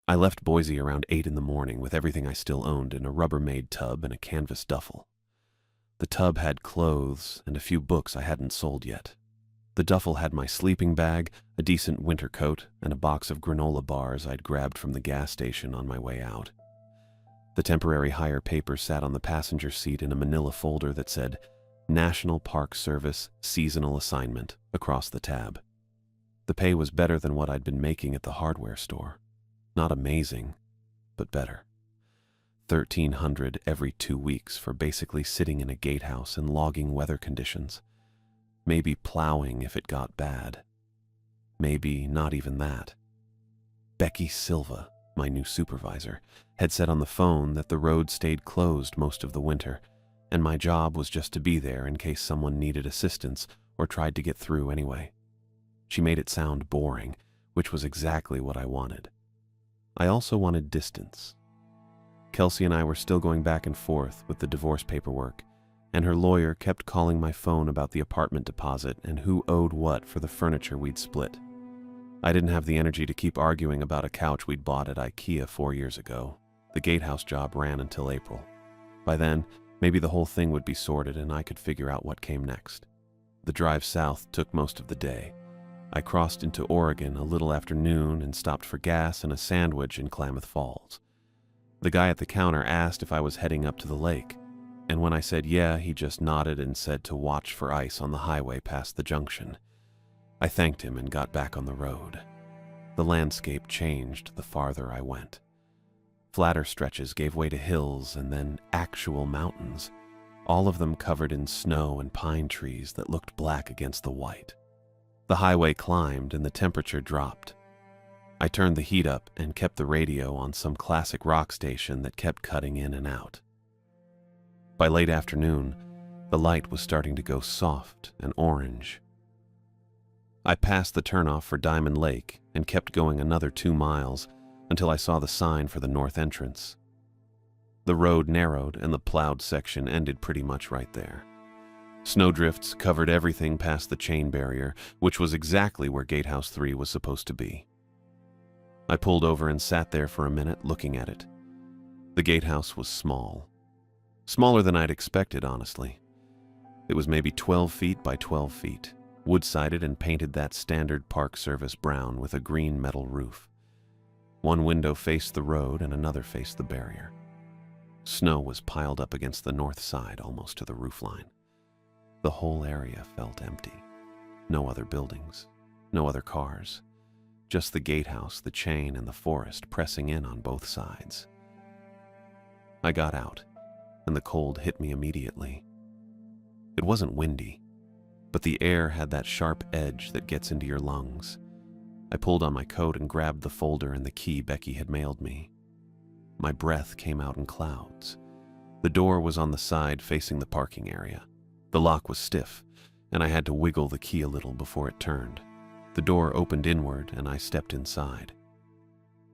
I left Boise around 8 in the morning with everything I still owned in a Rubbermaid tub and a canvas duffel. The tub had clothes and a few books I hadn't sold yet. The duffel had my sleeping bag, a decent winter coat, and a box of granola bars I'd grabbed from the gas station on my way out. The temporary hire paper sat on the passenger seat in a manila folder that said National Park Service Seasonal Assignment across the tab. The pay was better than what I'd been making at the hardware store. Not amazing, but better. $1,300 every 2 weeks for basically sitting in a gatehouse and logging weather conditions. Maybe plowing if it got bad. Maybe not even that. Becky Silva, my new supervisor, had said on the phone that the road stayed closed most of the winter, and my job was just to be there in case someone needed assistance or tried to get through anyway. She made it sound boring, which was exactly what I wanted. I also wanted distance. Kelsey and I were still going back and forth with the divorce paperwork, and her lawyer kept calling my phone about the apartment deposit and who owed what for the furniture we'd split. I didn't have the energy to keep arguing about a couch we'd bought at IKEA 4 years ago. The gatehouse job ran until April. By then, maybe the whole thing would be sorted and I could figure out what came next. The drive south took most of the day. I crossed into Oregon a little after noon and stopped for gas and a sandwich in Klamath Falls. The guy at the counter asked if I was heading up to the lake, and when I said yeah, he just nodded and said to watch for ice on the highway past the junction. I thanked him and got back on the road. The landscape changed the farther I went. Flatter stretches gave way to hills and then actual mountains, all of them covered in snow and pine trees that looked black against the white. The highway climbed and the temperature dropped. I turned the heat up and kept the radio on some classic rock station that kept cutting in and out. By late afternoon, the light was starting to go soft and orange. I passed the turnoff for Diamond Lake and kept going another 2 miles until I saw the sign for the north entrance. The road narrowed and the plowed section ended pretty much right there. Snowdrifts covered everything past the chain barrier, which was exactly where Gatehouse 3 was supposed to be. I pulled over and sat there for a minute looking at it. The gatehouse was small. Smaller than I'd expected, honestly. It was maybe 12 feet by 12 feet, wood-sided and painted that standard Park Service brown with a green metal roof. One window faced the road and another faced the barrier. Snow was piled up against the north side almost to the roofline. The whole area felt empty. No other buildings, no other cars. Just the gatehouse, the chain, and the forest pressing in on both sides. I got out, and the cold hit me immediately. It wasn't windy, but the air had that sharp edge that gets into your lungs. I pulled on my coat and grabbed the folder and the key Becky had mailed me. My breath came out in clouds. The door was on the side facing the parking area. The lock was stiff, and I had to wiggle the key a little before it turned. The door opened inward, and I stepped inside.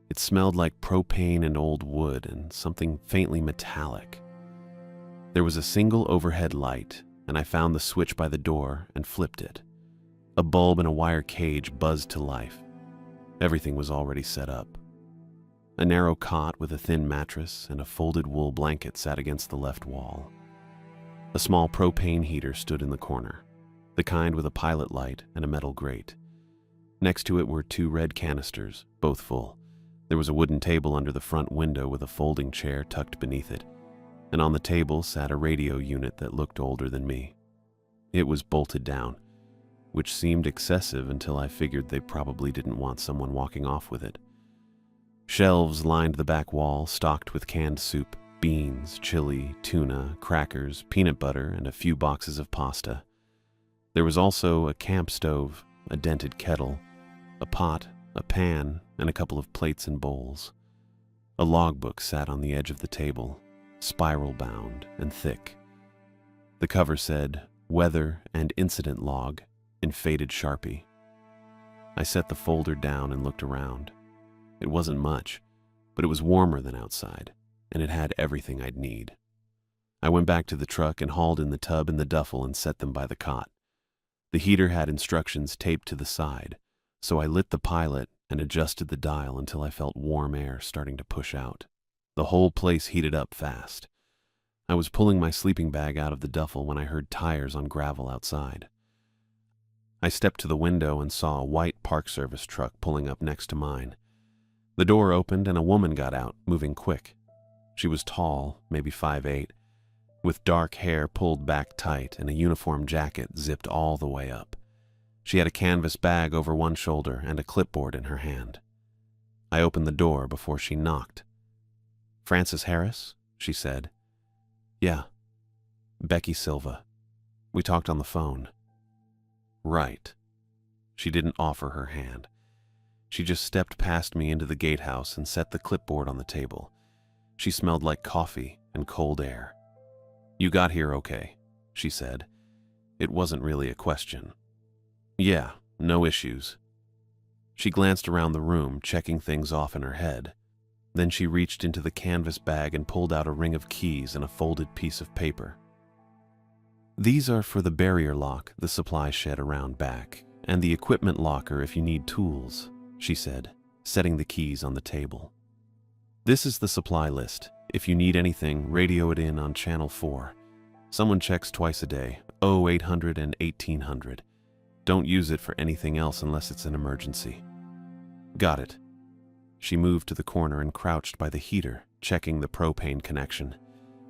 It smelled like propane and old wood and something faintly metallic. There was a single overhead light, and I found the switch by the door and flipped it. A bulb in a wire cage buzzed to life. Everything was already set up. A narrow cot with a thin mattress and a folded wool blanket sat against the left wall. A small propane heater stood in the corner, the kind with a pilot light and a metal grate. Next to it were 2 red canisters, both full. There was a wooden table under the front window with a folding chair tucked beneath it, and on the table sat a radio unit that looked older than me. It was bolted down, which seemed excessive until I figured they probably didn't want someone walking off with it. Shelves lined the back wall, stocked with canned soup, beans, chili, tuna, crackers, peanut butter, and a few boxes of pasta. There was also a camp stove, a dented kettle, a pot, a pan, and a couple of plates and bowls. A logbook sat on the edge of the table, spiral-bound and thick. The cover said, "Weather and Incident Log," in faded Sharpie. I set the folder down and looked around. It wasn't much, but it was warmer than outside, and it had everything I'd need. I went back to the truck and hauled in the tub and the duffel and set them by the cot. The heater had instructions taped to the side, so I lit the pilot and adjusted the dial until I felt warm air starting to push out. The whole place heated up fast. I was pulling my sleeping bag out of the duffel when I heard tires on gravel outside. I stepped to the window and saw a white Park Service truck pulling up next to mine. The door opened and a woman got out, moving quick. She was tall, maybe 5'8", with dark hair pulled back tight and a uniform jacket zipped all the way up. She had a canvas bag over one shoulder and a clipboard in her hand. I opened the door before she knocked. "Francis Harris?" she said. "Yeah. Becky Silva. We talked on the phone." "Right." She didn't offer her hand. She just stepped past me into the gatehouse and set the clipboard on the table. She smelled like coffee and cold air. "You got here okay," she said. It wasn't really a question. "Yeah, no issues." She glanced around the room, checking things off in her head. Then she reached into the canvas bag and pulled out a ring of keys and a folded piece of paper. "These are for the barrier lock, the supply shed around back, and the equipment locker if you need tools," she said, setting the keys on the table. "This is the supply list. If you need anything, radio it in on Channel 4. Someone checks twice a day, 0800 and 1800. Don't use it for anything else unless it's an emergency." "Got it." She moved to the corner and crouched by the heater, checking the propane connection.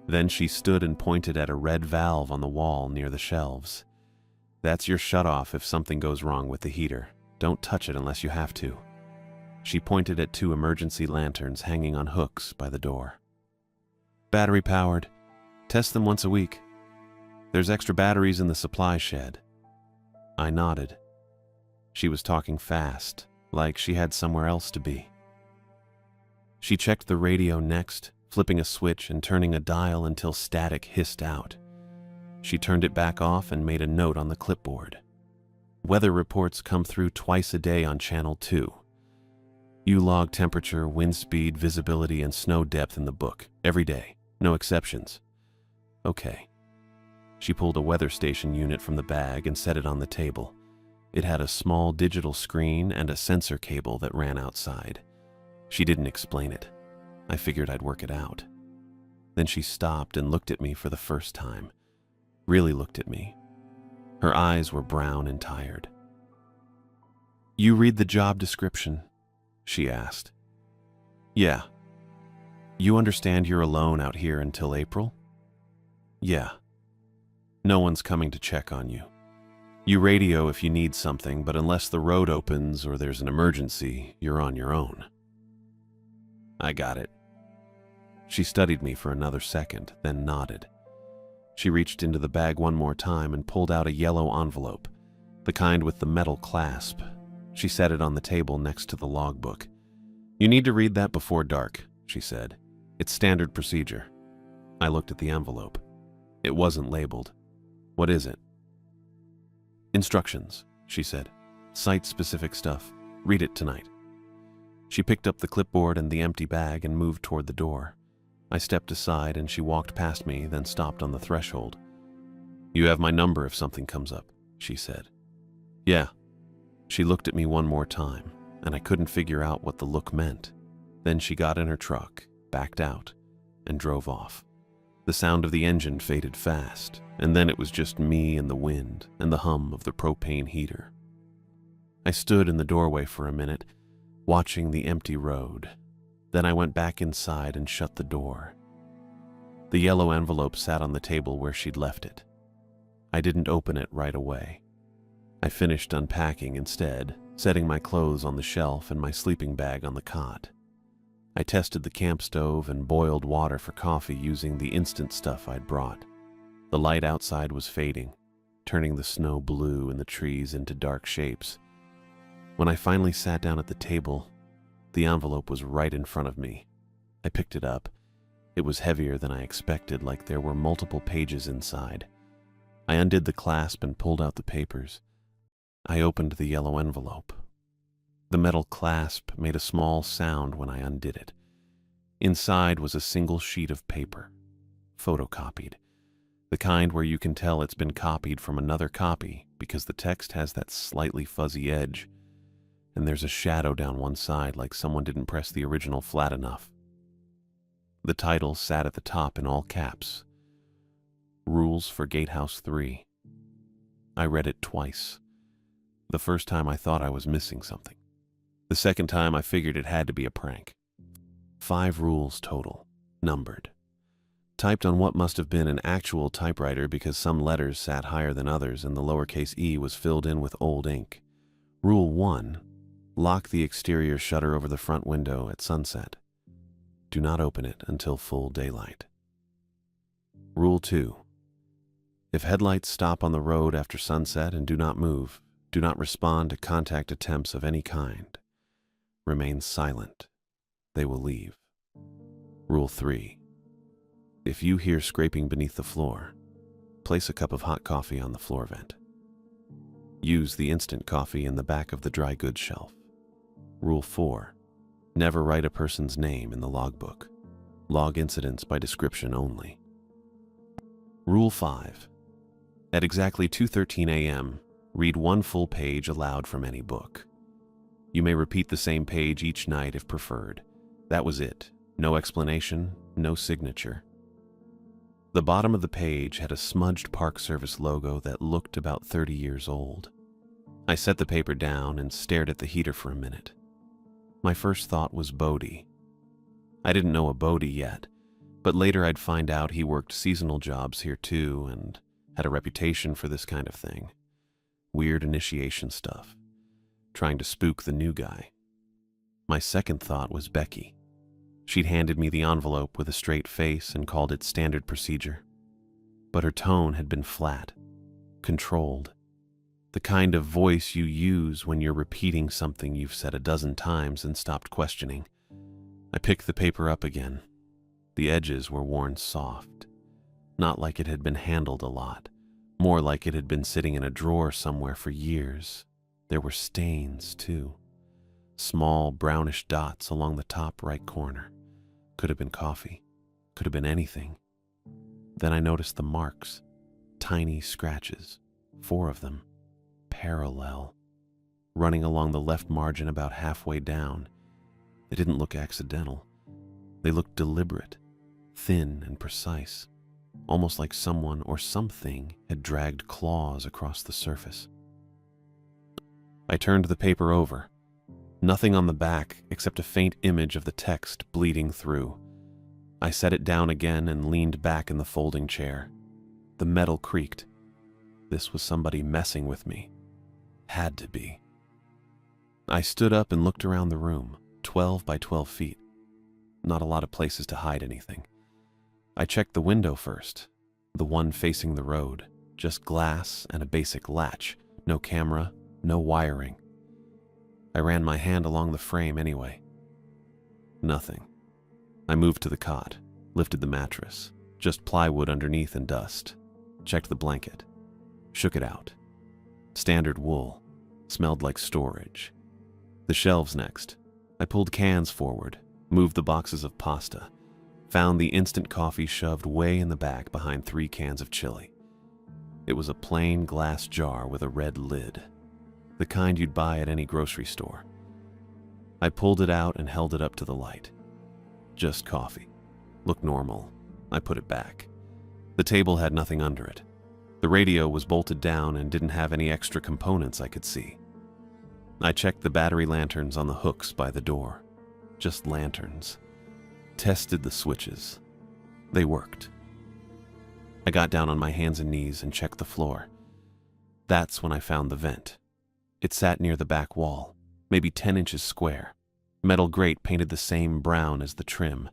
Then she stood and pointed at a red valve on the wall near the shelves. "That's your shutoff if something goes wrong with the heater. Don't touch it unless you have to." She pointed at 2 emergency lanterns hanging on hooks by the door. "Battery powered. Test them once a week. There's extra batteries in the supply shed." I nodded. She was talking fast, like she had somewhere else to be. She checked the radio next, flipping a switch and turning a dial until static hissed out. She turned it back off and made a note on the clipboard. "Weather reports come through twice a day on Channel 2. You log temperature, wind speed, visibility, and snow depth in the book, every day, no exceptions." "Okay." She pulled a weather station unit from the bag and set it on the table. It had a small digital screen and a sensor cable that ran outside. She didn't explain it. I figured I'd work it out. Then she stopped and looked at me for the first time. Really looked at me. Her eyes were brown and tired. "You read the job description?" she asked. "Yeah." "You understand you're alone out here until April?" "Yeah." "No one's coming to check on you. You radio if you need something, but unless the road opens or there's an emergency, you're on your own." "I got it." She studied me for another second, then nodded. She reached into the bag one more time and pulled out a yellow envelope, the kind with the metal clasp. She set it on the table next to the logbook. "You need to read that before dark," she said. "It's standard procedure." I looked at the envelope. It wasn't labeled. "What is it?" "Instructions," she said. "Site-specific stuff. Read it tonight." She picked up the clipboard and the empty bag and moved toward the door. I stepped aside and she walked past me, then stopped on the threshold. "You have my number if something comes up," she said. "Yeah." She looked at me one more time, and I couldn't figure out what the look meant. Then she got in her truck, backed out, and drove off. The sound of the engine faded fast, and then it was just me and the wind and the hum of the propane heater. I stood in the doorway for a minute, watching the empty road. Then I went back inside and shut the door. The yellow envelope sat on the table where she'd left it. I didn't open it right away. I finished unpacking instead, setting my clothes on the shelf and my sleeping bag on the cot. I tested the camp stove and boiled water for coffee using the instant stuff I'd brought. The light outside was fading, turning the snow blue and the trees into dark shapes. When I finally sat down at the table, the envelope was right in front of me. I picked it up. It was heavier than I expected, like there were multiple pages inside. I undid the clasp and pulled out the papers. I opened the yellow envelope. The metal clasp made a small sound when I undid it. Inside was a single sheet of paper, photocopied. The kind where you can tell it's been copied from another copy because the text has that slightly fuzzy edge. and there's a shadow down one side like someone didn't press the original flat enough. The title sat at the top in all caps. Rules for Gatehouse 3. I read it twice. The first time I thought I was missing something. The second time I figured it had to be a prank. 5 rules total, numbered. Typed on what must have been an actual typewriter because some letters sat higher than others and the lowercase e was filled in with old ink. Rule 1. Lock the exterior shutter over the front window at sunset. Do not open it until full daylight. Rule 2. If headlights stop on the road after sunset and do not move, do not respond to contact attempts of any kind. Remain silent. They will leave. Rule 3. If you hear scraping beneath the floor, place a cup of hot coffee on the floor vent. Use the instant coffee in the back of the dry goods shelf. Rule 4. Never write a person's name in the logbook. Log incidents by description only. Rule 5. At exactly 2:13 a.m., read one full page aloud from any book. You may repeat the same page each night if preferred. That was it. No explanation, no signature. The bottom of the page had a smudged Park Service logo that looked about 30 years old. I set the paper down and stared at the heater for a minute. My first thought was Bodie. I didn't know a Bodie yet, but later I'd find out he worked seasonal jobs here too and had a reputation for this kind of thing. Weird initiation stuff. Trying to spook the new guy. My second thought was Becky. She'd handed me the envelope with a straight face and called it standard procedure. But her tone had been flat, controlled. The kind of voice you use when you're repeating something you've said a dozen times and stopped questioning. I picked the paper up again. The edges were worn soft. Not like it had been handled a lot. More like it had been sitting in a drawer somewhere for years. There were stains, too. Small brownish dots along the top right corner. Could have been coffee. Could have been anything. Then I noticed the marks. Tiny scratches. 4 of them. Parallel. Running along the left margin about halfway down. They didn't look accidental. They looked deliberate. Thin and precise. Almost like someone or something had dragged claws across the surface. I turned the paper over. Nothing on the back except a faint image of the text bleeding through. I set it down again and leaned back in the folding chair. The metal creaked. This was somebody messing with me. Had to be. I stood up and looked around the room, 12 by 12 feet. Not a lot of places to hide anything. I checked the window first, the one facing the road. Just glass and a basic latch. No camera, no wiring. I ran my hand along the frame anyway. Nothing. I moved to the cot, lifted the mattress, just plywood underneath and dust. Checked the blanket. Shook it out. Standard wool. Smelled like storage. The shelves next. I pulled cans forward, moved the boxes of pasta, found the instant coffee shoved way in the back behind 3 cans of chili. It was a plain glass jar with a red lid, the kind you'd buy at any grocery store. I pulled it out and held it up to the light. Just coffee. Looked normal. I put it back. The table had nothing under it. The radio was bolted down and didn't have any extra components I could see. I checked the battery lanterns on the hooks by the door. Just lanterns. Tested the switches. They worked. I got down on my hands and knees and checked the floor. That's when I found the vent. It sat near the back wall, maybe 10 inches square. Metal grate painted the same brown as the trim.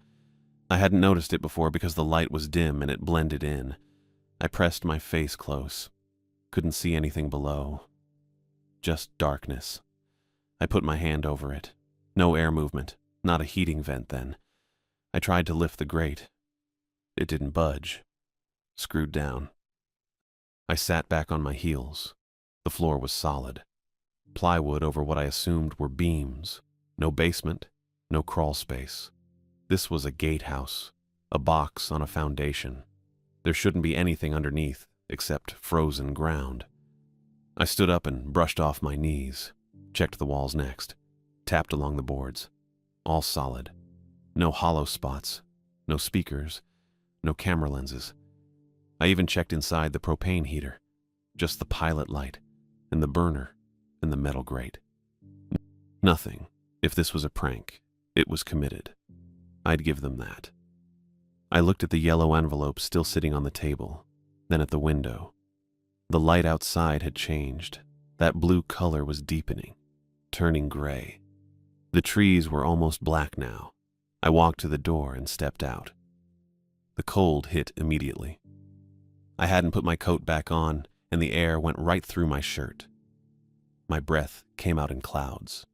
I hadn't noticed it before because the light was dim and it blended in. I pressed my face close. Couldn't see anything below. Just darkness. I put my hand over it. No air movement. Not a heating vent then. I tried to lift the grate. It didn't budge. Screwed down. I sat back on my heels. The floor was solid. Plywood over what I assumed were beams. No basement. No crawl space. This was a gatehouse. A box on a foundation. There shouldn't be anything underneath except frozen ground. I stood up and brushed off my knees. Checked the walls next. Tapped along the boards. All solid. No hollow spots. No speakers. No camera lenses. I even checked inside the propane heater. Just the pilot light, and the burner, and the metal grate. Nothing. If this was a prank, it was committed. I'd give them that. I looked at the yellow envelope still sitting on the table, then at the window. The light outside had changed. That blue color was deepening, turning gray. The trees were almost black now. I walked to the door and stepped out. The cold hit immediately. I hadn't put my coat back on, and the air went right through my shirt. My breath came out in clouds.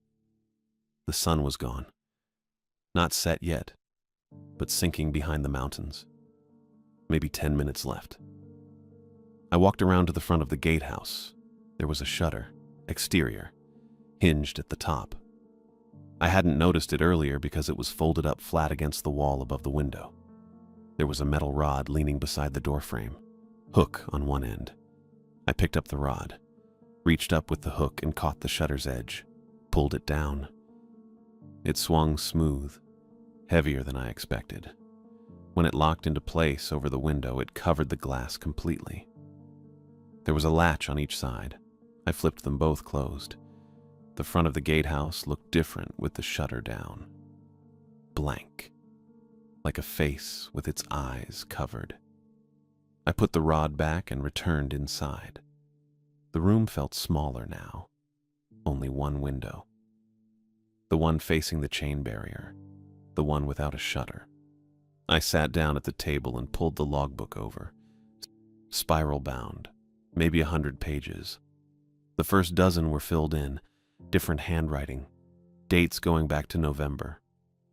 The sun was gone. Not set yet, but sinking behind the mountains. Maybe 10 minutes left. I walked around to the front of the gatehouse. There was a shutter, exterior, hinged at the top. I hadn't noticed it earlier because it was folded up flat against the wall above the window. There was a metal rod leaning beside the doorframe, hook on one end. I picked up the rod, reached up with the hook and caught the shutter's edge, pulled it down. It swung smooth, heavier than I expected. When it locked into place over the window, it covered the glass completely. There was a latch on each side. I flipped them both closed. The front of the gatehouse looked different with the shutter down. Blank. Like a face with its eyes covered. I put the rod back and returned inside. The room felt smaller now. Only one window. The one facing the chain barrier. The one without a shutter. I sat down at the table and pulled the logbook over. Spiral bound. Maybe 100 pages. The first dozen were filled in. Different handwriting. Dates going back to November.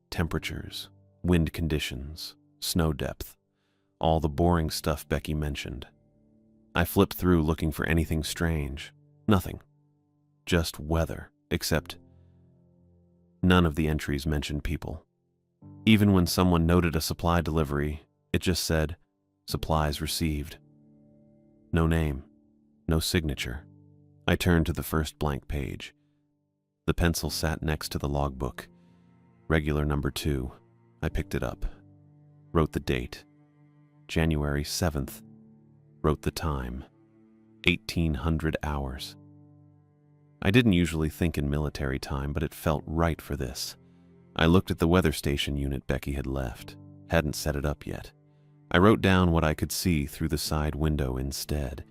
Temperatures. Wind conditions. Snow depth. All the boring stuff Becky mentioned. I flipped through looking for anything strange. Nothing. Just weather, except none of the entries mentioned people. Even when someone noted a supply delivery, it just said, "Supplies received." No name, no signature. I turned to the first blank page. The pencil sat next to the logbook. Regular number 2. I picked it up. Wrote the date. January 7th. Wrote the time. 1800 hours. I didn't usually think in military time, but it felt right for this. I looked at the weather station unit Becky had left. Hadn't set it up yet. I wrote down what I could see through the side window instead.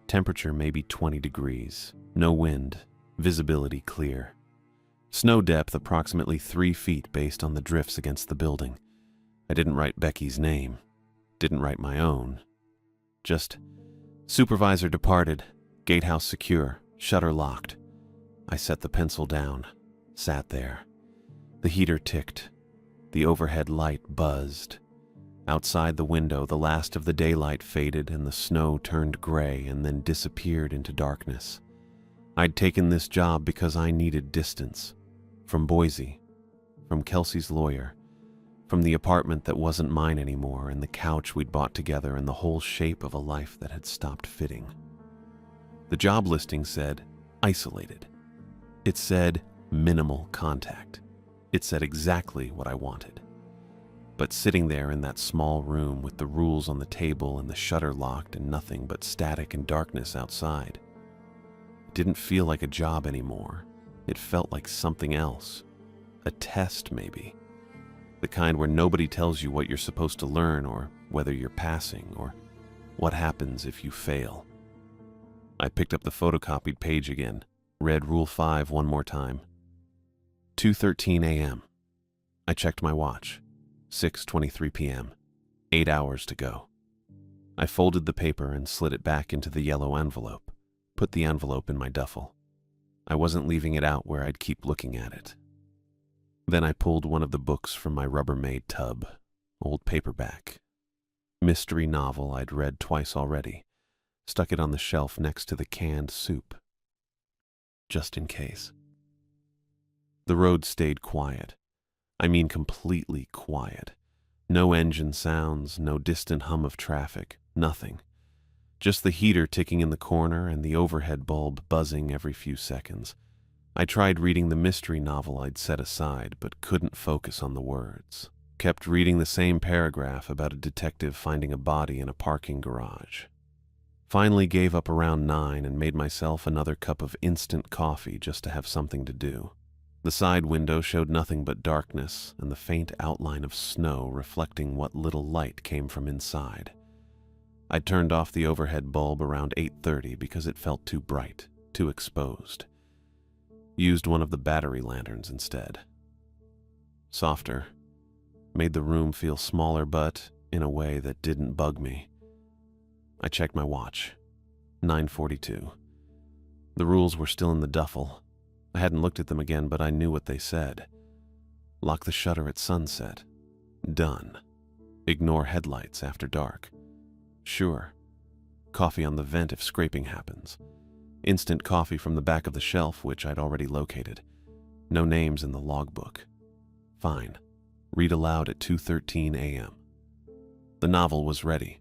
Temperature maybe 20 degrees. No wind. Visibility clear. Snow depth approximately 3 feet based on the drifts against the building. I didn't write Becky's name. Didn't write my own. Just, supervisor departed, gatehouse secure, shutter locked. I set the pencil down, sat there. The heater ticked. The overhead light buzzed. Outside the window, the last of the daylight faded and the snow turned gray and then disappeared into darkness. I'd taken this job because I needed distance. From Boise, from Kelsey's lawyer, from the apartment that wasn't mine anymore and the couch we'd bought together and the whole shape of a life that had stopped fitting. The job listing said, isolated. It said, minimal contact. It said exactly what I wanted. But sitting there in that small room with the rules on the table and the shutter locked and nothing but static and darkness outside, it didn't feel like a job anymore. It felt like something else. A test, maybe. The kind where nobody tells you what you're supposed to learn or whether you're passing or what happens if you fail. I picked up the photocopied page again, read Rule 5 one more time. 2:13 a.m. I checked my watch. 6:23 p.m. 8 hours to go. I folded the paper and slid it back into the yellow envelope, put the envelope in my duffel. I wasn't leaving it out where I'd keep looking at it. Then I pulled one of the books from my Rubbermaid tub, old paperback. Mystery novel I'd read twice already, stuck it on the shelf next to the canned soup. Just in case. The road stayed quiet. I mean completely quiet. No engine sounds, no distant hum of traffic, nothing. Just the heater ticking in the corner and the overhead bulb buzzing every few seconds. I tried reading the mystery novel I'd set aside, but couldn't focus on the words. Kept reading the same paragraph about a detective finding a body in a parking garage. Finally gave up around 9 and made myself another cup of instant coffee just to have something to do. The side window showed nothing but darkness and the faint outline of snow reflecting what little light came from inside. I turned off the overhead bulb around 8:30 because it felt too bright, too exposed. Used one of the battery lanterns instead. Softer. Made the room feel smaller, but in a way that didn't bug me. I checked my watch. 9:42. The rules were still in the duffel. I hadn't looked at them again, but I knew what they said. Lock the shutter at sunset. Done. Ignore headlights after dark. Sure. Coffee on the vent if scraping happens. Instant coffee from the back of the shelf, which I'd already located. No names in the logbook. Fine. Read aloud at 2:13 a.m. The novel was ready.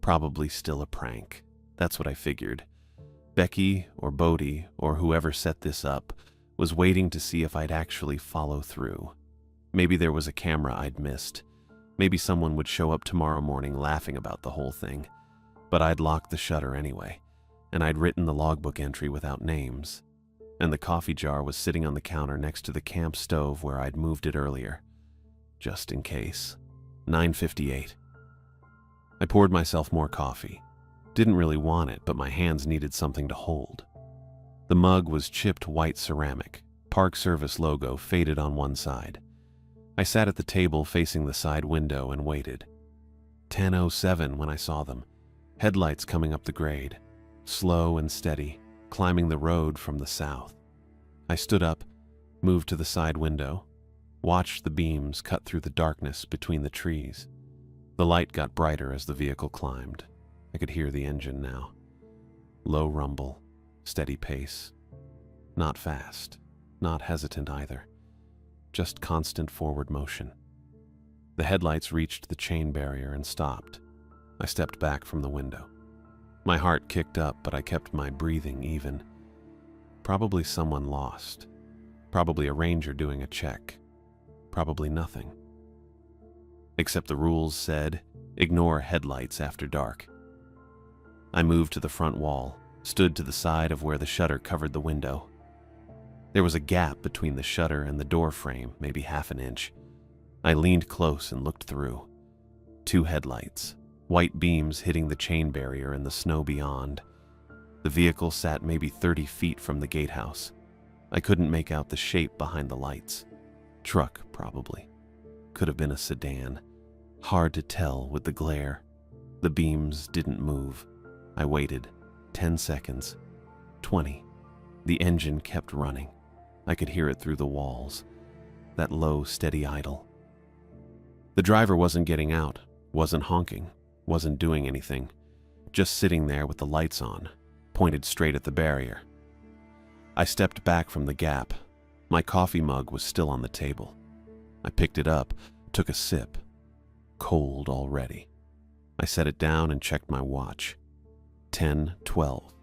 Probably still a prank. That's what I figured. Becky or Bodie or whoever set this up was waiting to see if I'd actually follow through. Maybe there was a camera I'd missed. Maybe someone would show up tomorrow morning laughing about the whole thing. But I'd locked the shutter anyway, and I'd written the logbook entry without names. And the coffee jar was sitting on the counter next to the camp stove where I'd moved it earlier. Just in case. 9:58. I poured myself more coffee. Didn't really want it, but my hands needed something to hold. The mug was chipped white ceramic, Park Service logo faded on one side. I sat at the table facing the side window and waited. 10:07 when I saw them. Headlights coming up the grade, slow and steady, climbing the road from the south. I stood up, moved to the side window, watched the beams cut through the darkness between the trees. The light got brighter as the vehicle climbed. I could hear the engine now. Low rumble, steady pace. Not fast, not hesitant either. Just constant forward motion. The headlights reached the chain barrier and stopped. I stepped back from the window. My heart kicked up, but I kept my breathing even. Probably someone lost. Probably a ranger doing a check. Probably nothing. Except the rules said, ignore headlights after dark. I moved to the front wall, stood to the side of where the shutter covered the window. There was a gap between the shutter and the door frame, maybe half an inch. I leaned close and looked through. 2 headlights, white beams hitting the chain barrier and the snow beyond. The vehicle sat maybe 30 feet from the gatehouse. I couldn't make out the shape behind the lights. Truck, probably. Could have been a sedan. Hard to tell with the glare. The beams didn't move. I waited. 10 seconds. 20. The engine kept running. I could hear it through the walls. That low, steady idle. The driver wasn't getting out, wasn't honking, wasn't doing anything. Just sitting there with the lights on, pointed straight at the barrier. I stepped back from the gap. My coffee mug was still on the table. I picked it up, took a sip. Cold already. I set it down and checked my watch. 10:12.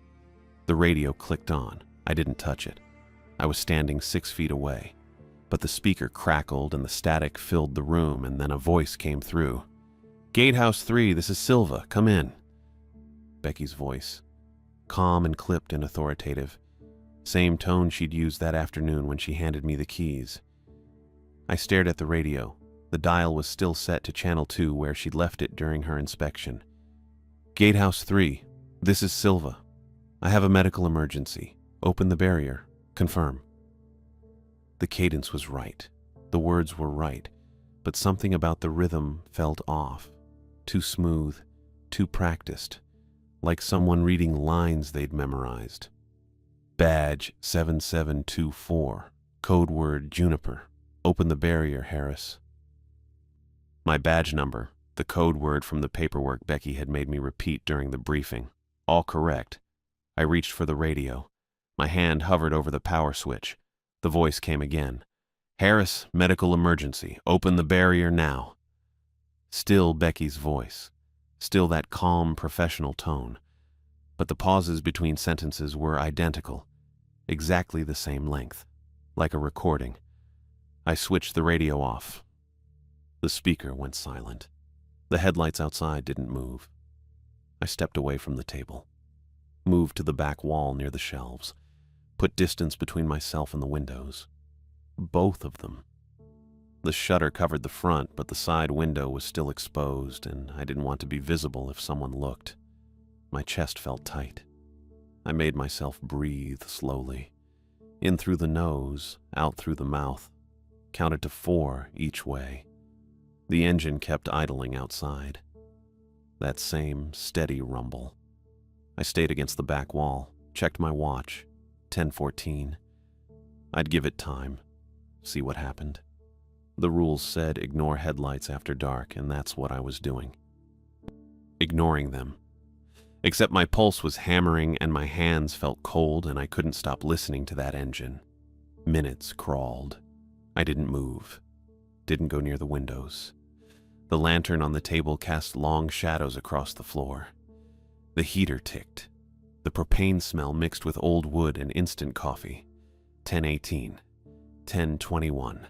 The radio clicked on. I didn't touch it. I was standing 6 feet away. But the speaker crackled and the static filled the room, and then a voice came through. "Gatehouse 3, this is Silva. Come in." Becky's voice. Calm and clipped and authoritative. Same tone she'd used that afternoon when she handed me the keys. I stared at the radio. The dial was still set to channel 2 where she'd left it during her inspection. "Gatehouse 3, this is Silva. I have a medical emergency. Open the barrier. Confirm." The cadence was right. The words were right. But something about the rhythm felt off. Too smooth. Too practiced. Like someone reading lines they'd memorized. Badge 7724. Code word Juniper. Open the barrier, Harris. My badge number, the code word from the paperwork Becky had made me repeat during the briefing. All correct. I reached for the radio. My hand hovered over the power switch. The voice came again. "Harris, medical emergency. Open the barrier now." Still Becky's voice. Still that calm, professional tone. But the pauses between sentences were identical. exactly the same length, like a recording. I switched the radio off. The speaker went silent. The headlights outside didn't move. I stepped away from the table, moved to the back wall near the shelves, put distance between myself and the windows. Both of them. The shutter covered the front, but the side window was still exposed, and I didn't want to be visible if someone looked. My chest felt tight. I made myself breathe slowly, in through the nose, out through the mouth, counted to 4 each way. The engine kept idling outside. That same steady rumble. I stayed against the back wall, checked my watch, 10:14. I'd give it time, see what happened. The rules said ignore headlights after dark, and that's what I was doing. Ignoring them. Except my pulse was hammering and my hands felt cold and I couldn't stop listening to that engine. Minutes crawled. I didn't move. Didn't go near the windows. The lantern on the table cast long shadows across the floor. The heater ticked. The propane smell mixed with old wood and instant coffee. 10:18. 10:21.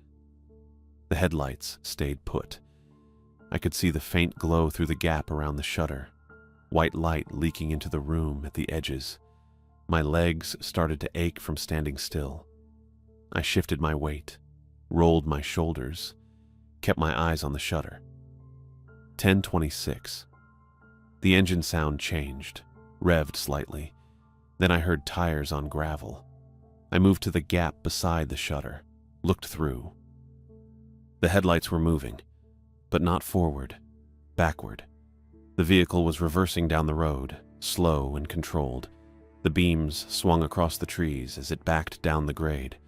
The headlights stayed put. I could see the faint glow through the gap around the shutter, white light leaking into the room at the edges. My legs started to ache from standing still. I shifted my weight, rolled my shoulders, kept my eyes on the shutter. 10:26. The engine sound changed, revved slightly. Then I heard tires on gravel. I moved to the gap beside the shutter, looked through. The headlights were moving, but not forward, backward. The vehicle was reversing down the road, slow and controlled. The beams swung across the trees as it backed down the grade.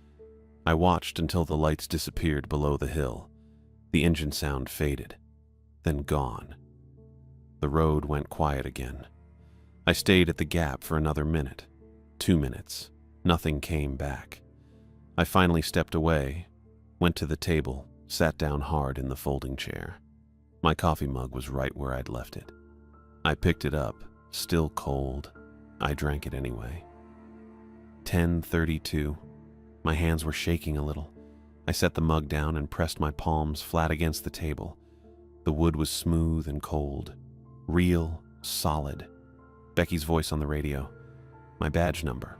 I watched until the lights disappeared below the hill. The engine sound faded, then gone. The road went quiet again. I stayed at the gap for another minute, 2 minutes. Nothing came back. I finally stepped away, went to the table, sat down hard in the folding chair. My coffee mug was right where I'd left it. I picked it up, still cold. I drank it anyway. 10:32. My hands were shaking a little. I set the mug down and pressed my palms flat against the table. The wood was smooth and cold, real, solid. Becky's voice on the radio. My badge number,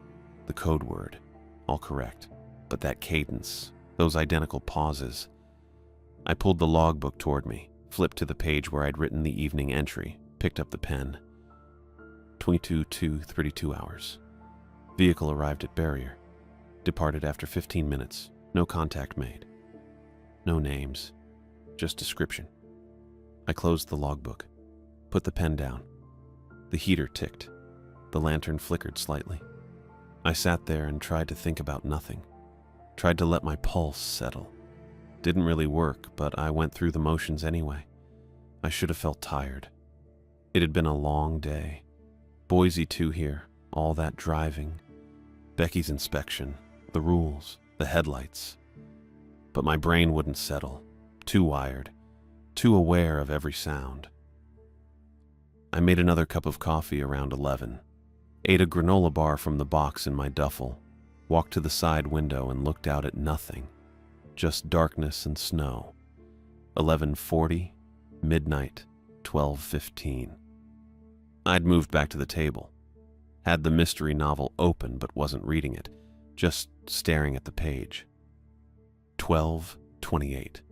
the code word, all correct. But that cadence, those identical pauses. I pulled the logbook toward me, flipped to the page where I'd written the evening entry, picked up the pen. 22:32 hours. Vehicle arrived at barrier. Departed after 15 minutes. No contact made. No names, just description. I closed the logbook, put the pen down. The heater ticked. The lantern flickered slightly. I sat there and tried to think about nothing. Tried to let my pulse settle. Didn't really work, but I went through the motions anyway. I should have felt tired. It had been a long day. Boise 2 here, all that driving. Becky's inspection, the rules, the headlights. But my brain wouldn't settle. Too wired. Too aware of every sound. I made another cup of coffee around 11. Ate a granola bar from the box in my duffel. Walked to the side window and looked out at nothing. Just darkness and snow. 11:40, midnight, 12:15. I'd moved back to the table. Had the mystery novel open but wasn't reading it, just staring at the page. 12:28.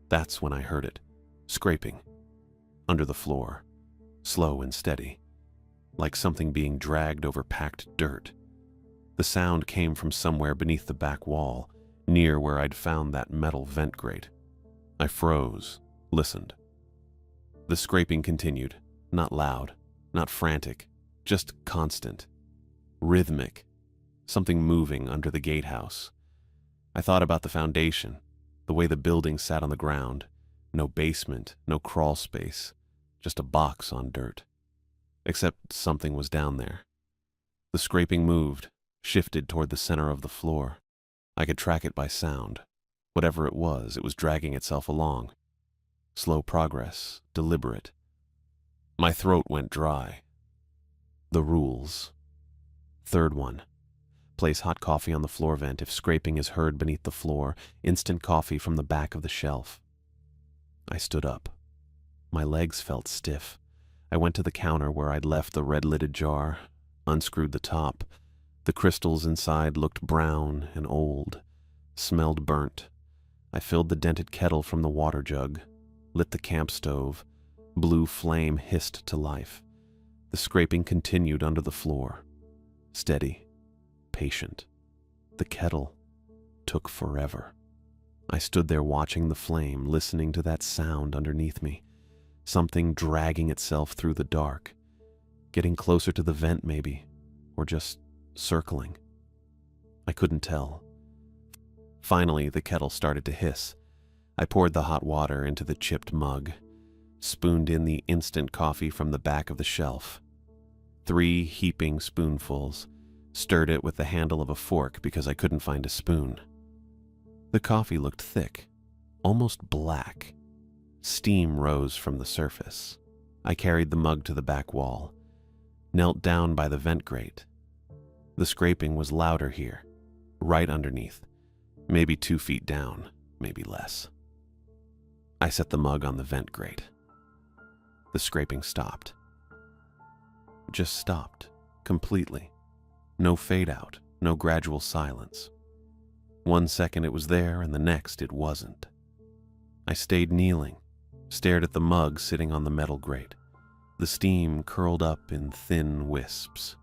That's when I heard it, scraping, under the floor, slow and steady, like something being dragged over packed dirt. The sound came from somewhere beneath the back wall, near where I'd found that metal vent grate. I froze, listened. The scraping continued, not loud, not frantic, just constant, rhythmic, something moving under the gatehouse. I thought about the foundation, the way the building sat on the ground, no basement, no crawl space, just a box on dirt. Except something was down there. The scraping moved, shifted toward the center of the floor. I could track it by sound. Whatever it was dragging itself along. Slow progress, deliberate. My throat went dry. The rules. Third one. Place hot coffee on the floor vent if scraping is heard beneath the floor. Instant coffee from the back of the shelf. I stood up. My legs felt stiff. I went to the counter where I'd left the red-lidded jar, unscrewed the top. The crystals inside looked brown and old, smelled burnt. I filled the dented kettle from the water jug, lit the camp stove. Blue flame hissed to life. The scraping continued under the floor. Steady, patient. The kettle took forever. I stood there watching the flame, listening to that sound underneath me. Something dragging itself through the dark. Getting closer to the vent maybe, or just circling. I couldn't tell. Finally, the kettle started to hiss. I poured the hot water into the chipped mug, spooned in the instant coffee from the back of the shelf. 3 heaping spoonfuls, stirred it with the handle of a fork because I couldn't find a spoon. The coffee looked thick, almost black. Steam rose from the surface. I carried the mug to the back wall, knelt down by the vent grate. The scraping was louder here, right underneath, maybe 2 feet down, maybe less. I set the mug on the vent grate. The scraping stopped. Just stopped, completely. No fade out, no gradual silence. 1 second it was there, and the next it wasn't. I stayed kneeling, stared at the mug sitting on the metal grate. The steam curled up in thin wisps.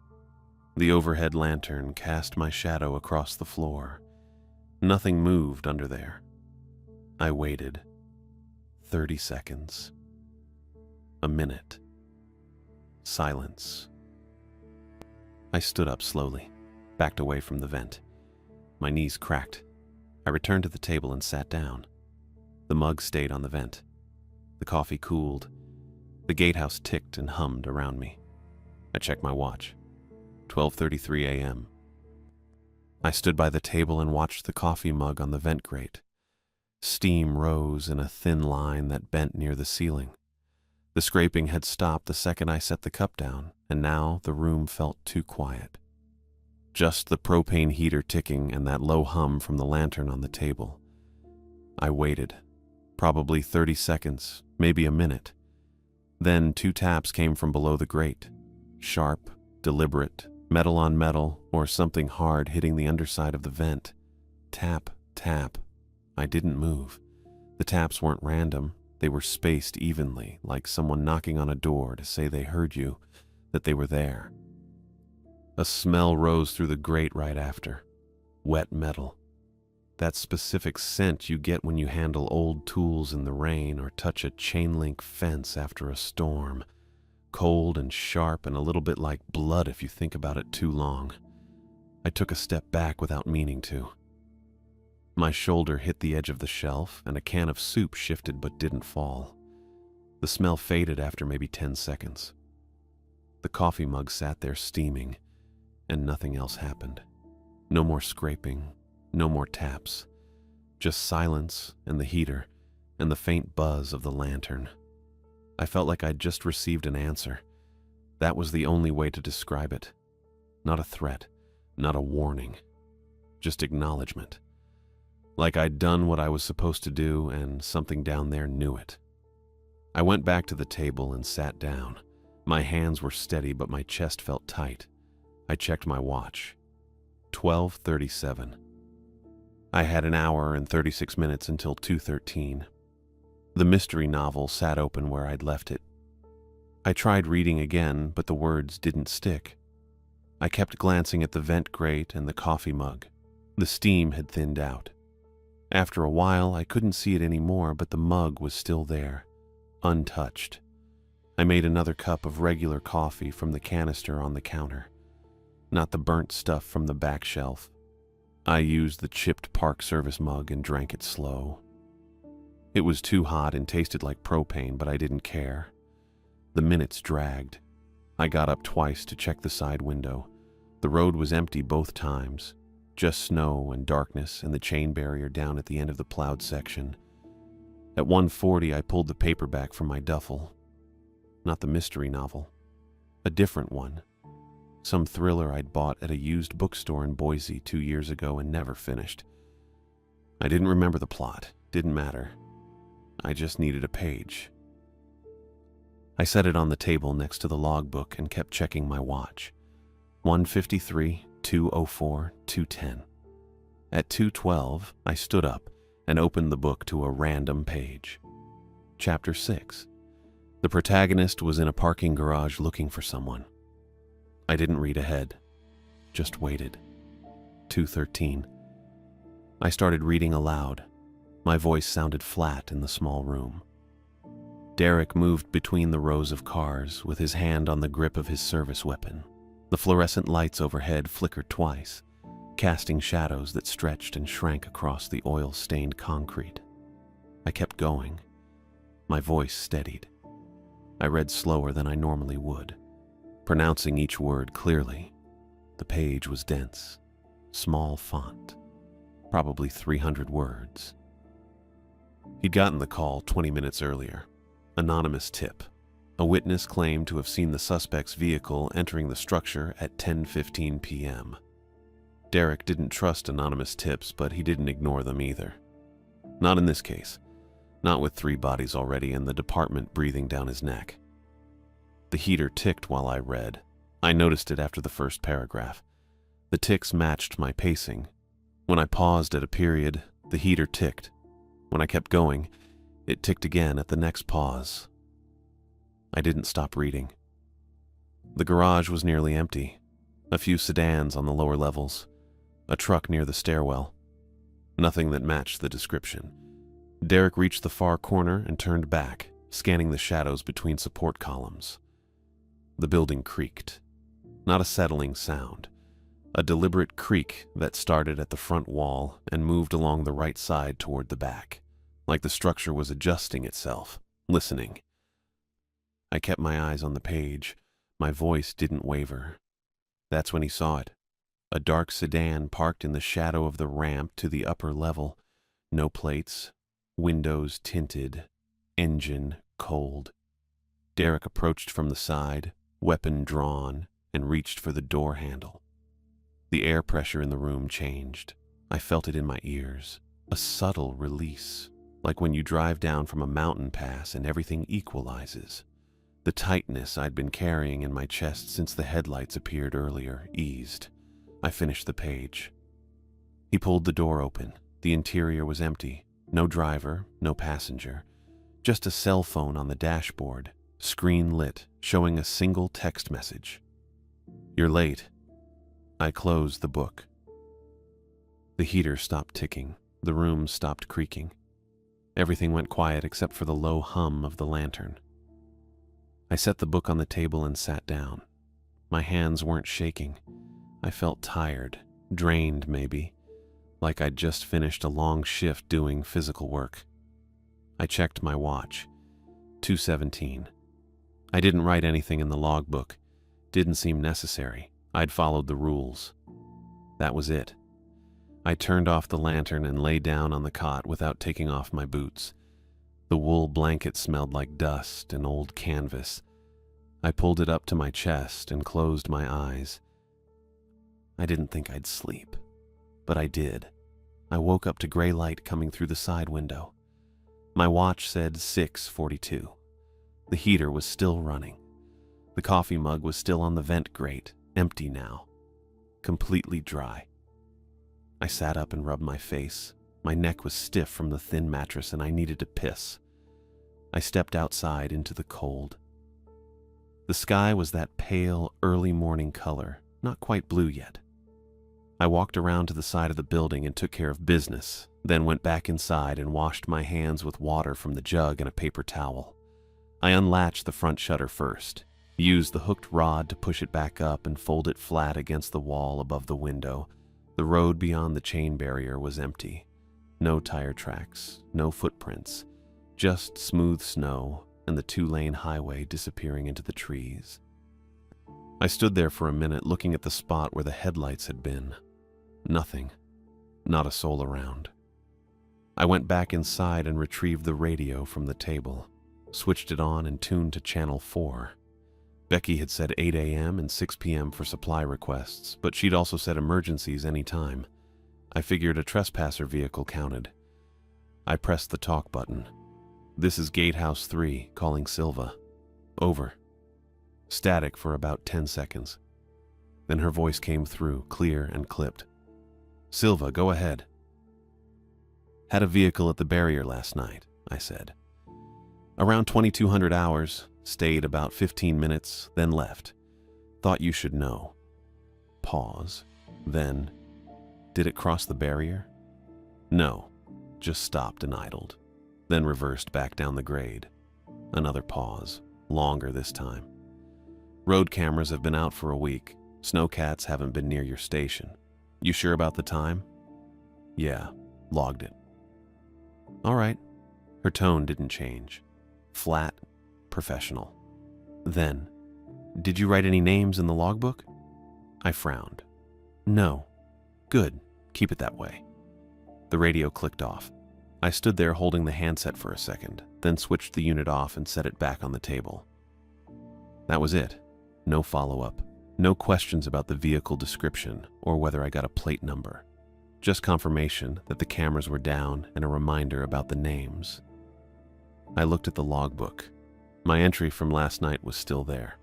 The overhead lantern cast my shadow across the floor. Nothing moved under there. I waited. 30 seconds. A minute. Silence. I stood up slowly, backed away from the vent. My knees cracked. I returned to the table and sat down. The mug stayed on the vent. The coffee cooled. The gatehouse ticked and hummed around me. I checked my watch. 12:33 a.m. I stood by the table and watched the coffee mug on the vent grate. Steam rose in a thin line that bent near the ceiling. The scraping had stopped the second I set the cup down, and now the room felt too quiet. Just the propane heater ticking and that low hum from the lantern on the table. I waited, probably 30 seconds, maybe a minute. Then 2 taps came from below the grate. Sharp, deliberate, metal on metal, or something hard hitting the underside of the vent. Tap, tap. I didn't move. The taps weren't random. They were spaced evenly, like someone knocking on a door to say they heard you, that they were there. A smell rose through the grate right after. Wet metal. That specific scent you get when you handle old tools in the rain or touch a chain-link fence after a storm. Cold and sharp and a little bit like blood if you think about it too long. I took a step back without meaning to. My shoulder hit the edge of the shelf, and a can of soup shifted but didn't fall. The smell faded after maybe 10 seconds. The coffee mug sat there steaming, and nothing else happened. No more scraping, no more taps. Just silence and the heater, and the faint buzz of the lantern. I felt like I'd just received an answer. That was the only way to describe it. Not a threat, not a warning. Just acknowledgement. Like I'd done what I was supposed to do, and something down there knew it. I went back to the table and sat down. My hands were steady, but my chest felt tight. I checked my watch. 12:37. I had an hour and 36 minutes until 2:13. The mystery novel sat open where I'd left it. I tried reading again, but the words didn't stick. I kept glancing at the vent grate and the coffee mug. The steam had thinned out. After a while, I couldn't see it anymore, but the mug was still there, untouched. I made another cup of regular coffee from the canister on the counter, not the burnt stuff from the back shelf. I used the chipped Park Service mug and drank it slow. It was too hot and tasted like propane, but I didn't care. The minutes dragged. I got up twice to check the side window. The road was empty both times. Just snow and darkness and the chain barrier down at the end of the plowed section. At 1:40, I pulled the paperback from my duffel. Not the mystery novel. A different one. some thriller I'd bought at a used bookstore in Boise 2 years ago and never finished. I didn't remember the plot, didn't matter. I just needed a page. I set it on the table next to the logbook and kept checking my watch. 1:53, 2:04, 2:10. At 2:12, I stood up and opened the book to a random page. Chapter 6. The protagonist was in a parking garage looking for someone. I didn't read ahead, just waited. 2:13. I started reading aloud. My voice sounded flat in the small room. Derek moved between the rows of cars with his hand on the grip of his service weapon. The fluorescent lights overhead flickered twice, casting shadows that stretched and shrank across the oil-stained concrete. I kept going. My voice steadied. I read slower than I normally would, pronouncing each word clearly. The page was dense, small font, probably 300 words. He'd gotten the call 20 minutes earlier. Anonymous tip. A witness claimed to have seen the suspect's vehicle entering the structure at 10:15 p.m. Derek didn't trust anonymous tips, but he didn't ignore them either. Not in this case. Not with 3 bodies already and the department breathing down his neck. The heater ticked while I read. I noticed it after the first paragraph. The ticks matched my pacing. When I paused at a period, the heater ticked. When I kept going, it ticked again at the next pause. I didn't stop reading. The garage was nearly empty. A few sedans on the lower levels. A truck near the stairwell. Nothing that matched the description. Derek reached the far corner and turned back, scanning the shadows between support columns. The building creaked. Not a settling sound. A deliberate creak that started at the front wall and moved along the right side toward the back, like the structure was adjusting itself, listening. I kept my eyes on the page. My voice didn't waver. That's when he saw it. A dark sedan parked in the shadow of the ramp to the upper level. No plates, windows tinted, engine cold. Derek approached from the side, weapon drawn, and reached for the door handle. The air pressure in the room changed. I felt it in my ears. A subtle release, like when you drive down from a mountain pass and everything equalizes. The tightness I'd been carrying in my chest since the headlights appeared earlier eased. I finished the page. He pulled the door open. The interior was empty. No driver, no passenger. Just a cell phone on the dashboard, screen lit, showing a single text message. "You're late." I closed the book. The heater stopped ticking. The room stopped creaking. Everything went quiet except for the low hum of the lantern. I set the book on the table and sat down. My hands weren't shaking. I felt tired, drained maybe, like I'd just finished a long shift doing physical work. I checked my watch. 2:17. I didn't write anything in the logbook. Didn't seem necessary. I'd followed the rules. That was it. I turned off the lantern and lay down on the cot without taking off my boots. The wool blanket smelled like dust and old canvas. I pulled it up to my chest and closed my eyes. I didn't think I'd sleep, but I did. I woke up to gray light coming through the side window. My watch said 6:42. The heater was still running. The coffee mug was still on the vent grate, empty now, completely dry. I sat up and rubbed my face. My neck was stiff from the thin mattress and I needed to piss. I stepped outside into the cold. The sky was that pale, early morning color, not quite blue yet. I walked around to the side of the building and took care of business, then went back inside and washed my hands with water from the jug and a paper towel. I unlatched the front shutter first, used the hooked rod to push it back up and fold it flat against the wall above the window. The road beyond the chain barrier was empty. No tire tracks, no footprints, just smooth snow and the 2-lane highway disappearing into the trees. I stood there for a minute looking at the spot where the headlights had been. Nothing. Not a soul around. I went back inside and retrieved the radio from the table, switched it on and tuned to channel 4. Becky had said 8 a.m. and 6 p.m. for supply requests, but she'd also said emergencies any time. I figured a trespasser vehicle counted. I pressed the talk button. "This is Gatehouse 3, calling Silva." "Over." Static for about 10 seconds. Then her voice came through, clear and clipped. "Silva, go ahead." "Had a vehicle at the barrier last night," I said. "Around 2200 hours, stayed about 15 minutes, then left. Thought you should know." Pause. Then, "Did it cross the barrier?" "No, just stopped and idled, then reversed back down the grade." Another pause, longer this time. "Road cameras have been out for a week. Snowcats haven't been near your station. You sure about the time?" "Yeah, logged it." "All right." Her tone didn't change. Flat, professional. Then, "Did you write any names in the logbook?" I frowned. "No." "Good. Keep it that way." The radio clicked off. I stood there holding the handset for a second, then switched the unit off and set it back on the table. That was it. No follow-up. No questions about the vehicle description or whether I got a plate number. Just confirmation that the cameras were down and a reminder about the names. I looked at the logbook. My entry from last night was still there.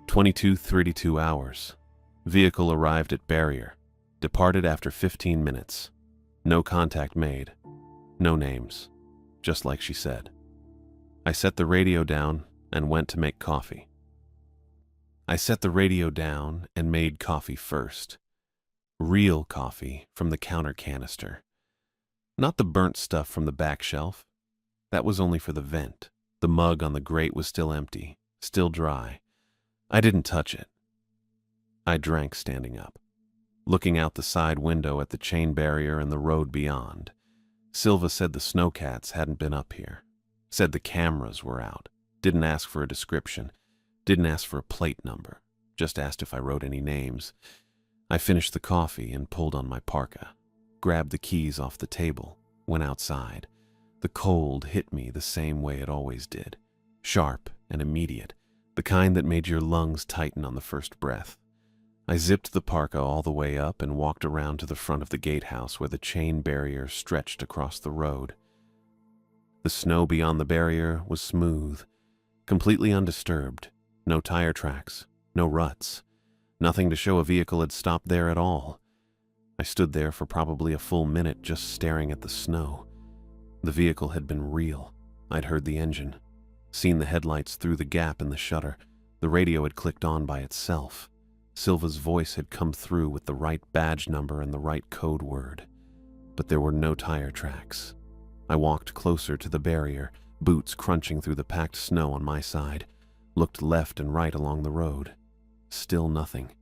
22:32 hours. Vehicle arrived at barrier. Departed after 15 minutes. No contact made. No names. Just like she said. I set the radio down and went to make coffee. I set the radio down and made coffee first. Real coffee from the counter canister. Not the burnt stuff from the back shelf. That was only for the vent. The mug on the grate was still empty, still dry. I didn't touch it. I drank standing up, looking out the side window at the chain barrier and the road beyond. Silva said the snowcats hadn't been up here. Said the cameras were out. Didn't ask for a description. Didn't ask for a plate number. Just asked if I wrote any names. I finished the coffee and pulled on my parka. Grabbed the keys off the table. Went outside. The cold hit me the same way it always did. Sharp and immediate. The kind that made your lungs tighten on the first breath. I zipped the parka all the way up and walked around to the front of the gatehouse where the chain barrier stretched across the road. The snow beyond the barrier was smooth, completely undisturbed. No tire tracks, no ruts. Nothing to show a vehicle had stopped there at all. I stood there for probably a full minute just staring at the snow. The vehicle had been real. I'd heard the engine, seen the headlights through the gap in the shutter. The radio had clicked on by itself. Silva's voice had come through with the right badge number and the right code word. But there were no tire tracks. I walked closer to the barrier, boots crunching through the packed snow on my side. Looked left and right along the road. Still nothing.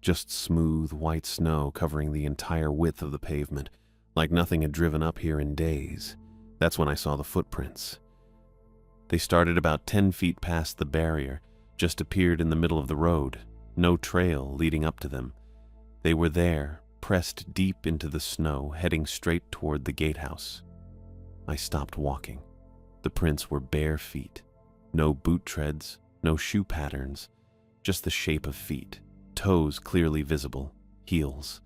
Just smooth, white snow covering the entire width of the pavement, like nothing had driven up here in days. That's when I saw the footprints. They started about 10 feet past the barrier, just appeared in the middle of the road. No trail leading up to them. They were there, pressed deep into the snow, heading straight toward the gatehouse. I stopped walking. The prints were bare feet. No boot treads, no shoe patterns, just the shape of feet, toes clearly visible, heels,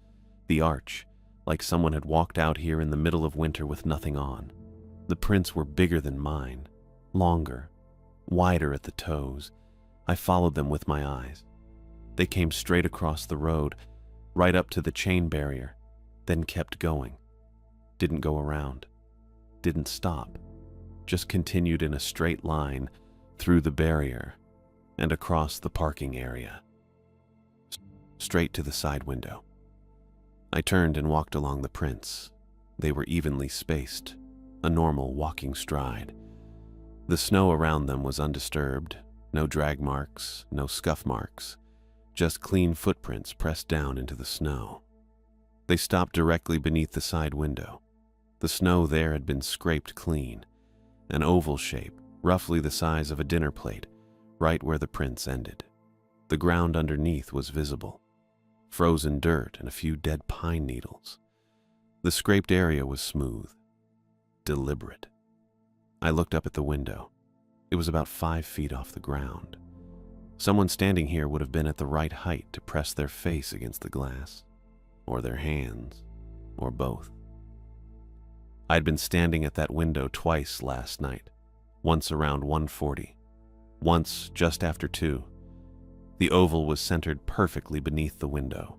the arch, like someone had walked out here in the middle of winter with nothing on. The prints were bigger than mine, longer, wider at the toes. I followed them with my eyes. They came straight across the road, right up to the chain barrier, then kept going. Didn't go around. Didn't stop. Just continued in a straight line through the barrier and across the parking area. Straight to the side window. I turned and walked along the prints. They were evenly spaced, a normal walking stride. The snow around them was undisturbed, no drag marks, no scuff marks. Just clean footprints pressed down into the snow. They stopped directly beneath the side window. The snow there had been scraped clean, an oval shape, roughly the size of a dinner plate, right where the prints ended. The ground underneath was visible, frozen dirt and a few dead pine needles. The scraped area was smooth, deliberate. I looked up at the window. It was about 5 feet off the ground. Someone standing here would have been at the right height to press their face against the glass, or their hands, or both. I'd been standing at that window twice last night, once around 1:40, once just after 2. The oval was centered perfectly beneath the window,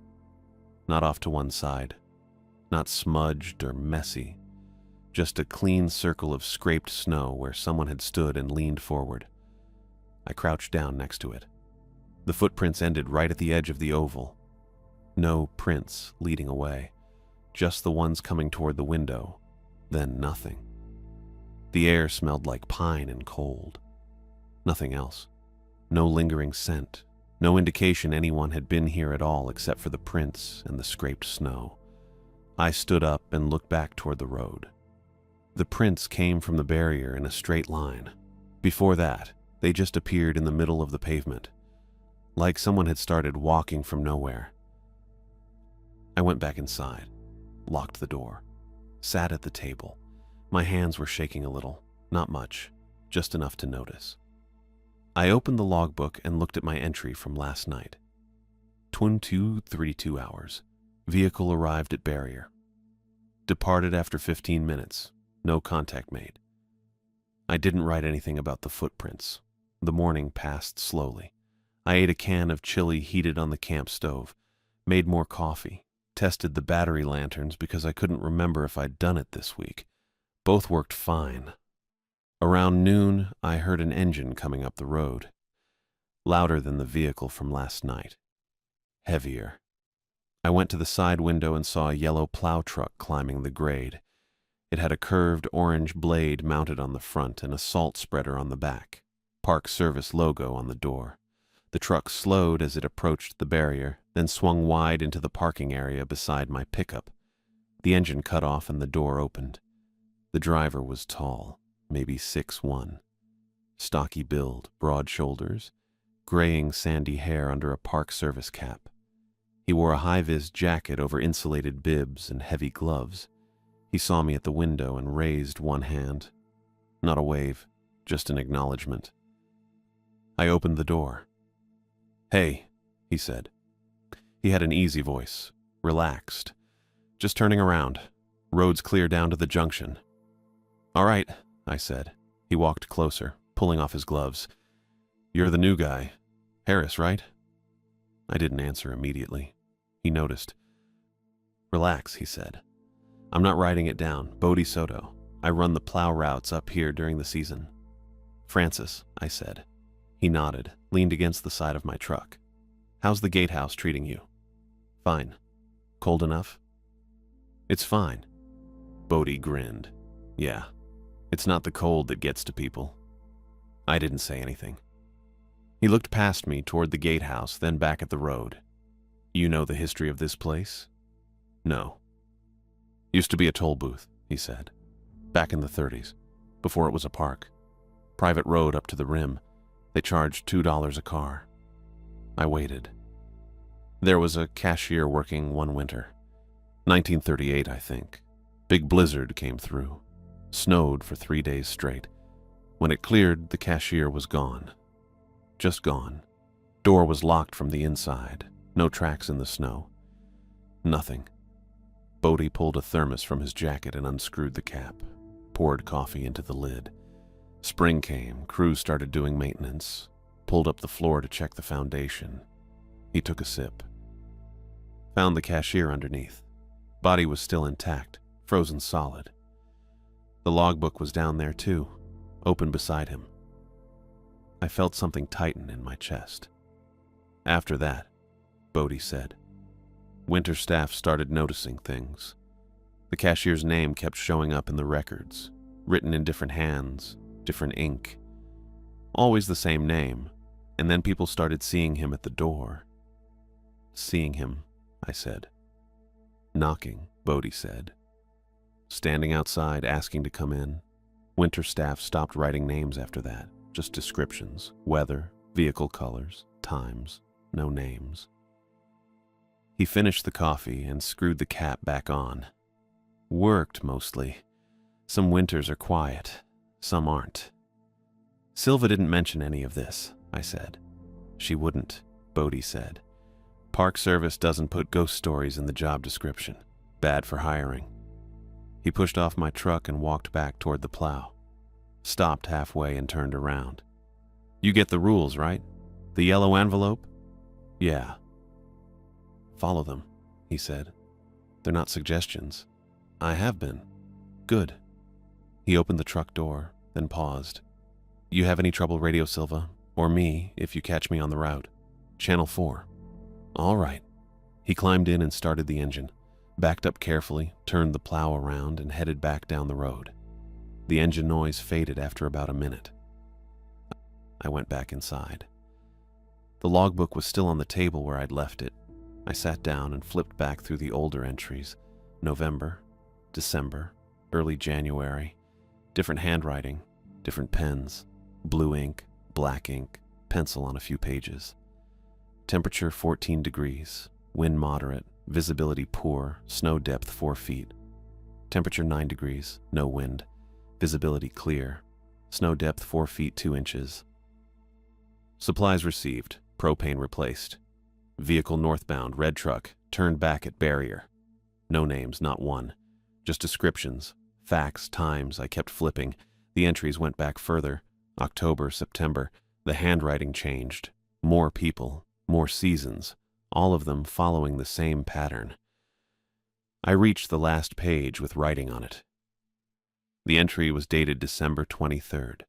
not off to one side, not smudged or messy, just a clean circle of scraped snow where someone had stood and leaned forward. I crouched down next to it. The footprints ended right at the edge of the oval. No prints leading away, just the ones coming toward the window, then nothing. The air smelled like pine and cold. Nothing else. No lingering scent, no indication anyone had been here at all except for the prints and the scraped snow. I stood up and looked back toward the road. The prints came from the barrier in a straight line. Before that, they just appeared in the middle of the pavement, like someone had started walking from nowhere. I went back inside, locked the door, sat at the table. My hands were shaking a little, not much, just enough to notice. I opened the logbook and looked at my entry from last night. 22:32 hours. Vehicle arrived at barrier. Departed after 15 minutes. No contact made. I didn't write anything about the footprints. The morning passed slowly. I ate a can of chili heated on the camp stove, made more coffee, tested the battery lanterns because I couldn't remember if I'd done it this week. Both worked fine. Around noon, I heard an engine coming up the road, louder than the vehicle from last night, heavier. I went to the side window and saw a yellow plow truck climbing the grade. It had a curved orange blade mounted on the front and a salt spreader on the back, Park Service logo on the door. The truck slowed as it approached the barrier, then swung wide into the parking area beside my pickup. The engine cut off and the door opened. The driver was tall, maybe 6'1", stocky build, broad shoulders, graying sandy hair under a Park Service cap. He wore a high-vis jacket over insulated bibs and heavy gloves. He saw me at the window and raised one hand. Not a wave, just an acknowledgement. I opened the door. "Hey," he said. He had an easy voice, relaxed. "Just turning around. Road's clear down to the junction." "All right," I said. He walked closer, pulling off his gloves. "You're the new guy. Harris, right?" I didn't answer immediately. He noticed. "Relax," he said. "I'm not writing it down. Bodie Soto. I run the plow routes up here during the season." "Francis," I said. He nodded, leaned against the side of my truck. "How's the gatehouse treating you?" "Fine." "Cold enough?" "It's fine." Bodie grinned. "Yeah, it's not the cold that gets to people." I didn't say anything. He looked past me toward the gatehouse, then back at the road. "You know the history of this place?" "No." "Used to be a toll booth," he said. "Back in the 30s, before it was a park. Private road up to the rim. They charged $2 a car." I waited. There was a cashier working one winter. 1938, I think. Big blizzard came through. Snowed for 3 days straight. When it cleared, the cashier was gone. Just gone. Door was locked from the inside. No tracks in the snow. Nothing. Bodie pulled a thermos from his jacket and unscrewed the cap. Poured coffee into the lid. Spring came, crews started doing maintenance. Pulled up the floor to check the foundation. He took a sip. Found the cashier underneath. Body was still intact, frozen solid. The logbook was down there too, open beside him. I felt something tighten in my chest. After that, Bodie said, winter staff started noticing things. The cashier's name kept showing up in the records, written in different hands, different ink. Always the same name, and then people started seeing him at the door. "Seeing him," I said. "Knocking," Bodie said. "Standing outside, asking to come in." Winter staff stopped writing names after that, just descriptions, weather, vehicle colors, times, no names. He finished the coffee and screwed the cap back on. "Worked, mostly. Some winters are quiet, some aren't." "Silva didn't mention any of this," I said. She wouldn't, Bodie said. Park Service doesn't put ghost stories in the job description. Bad for hiring. He pushed off my truck and walked back toward the plow. Stopped halfway and turned around. You get the rules, right? The yellow envelope? Yeah. Follow them, he said. They're not suggestions. I have been. Good. He opened the truck door, then paused. You have any trouble, Radio Silva? Or me, if you catch me on the route. Channel 4. All right. He climbed in and started the engine, backed up carefully, turned the plow around, and headed back down the road. The engine noise faded after about a minute. I went back inside. The logbook was still on the table where I'd left it. I sat down and flipped back through the older entries. November, December, early January. Different handwriting, different pens, blue ink, black ink, pencil on a few pages. Temperature 14 degrees, wind moderate, visibility poor, snow depth 4 feet. Temperature 9 degrees, no wind, visibility clear, snow depth 4 feet 2 inches. Supplies received, propane replaced. Vehicle northbound, red truck, turned back at barrier. No names, not one. Just descriptions, facts, times. I kept flipping. The entries went back further. October, September. The handwriting changed. More people, more seasons, all of them following the same pattern. I reached the last page with writing on it. The entry was dated December 23rd.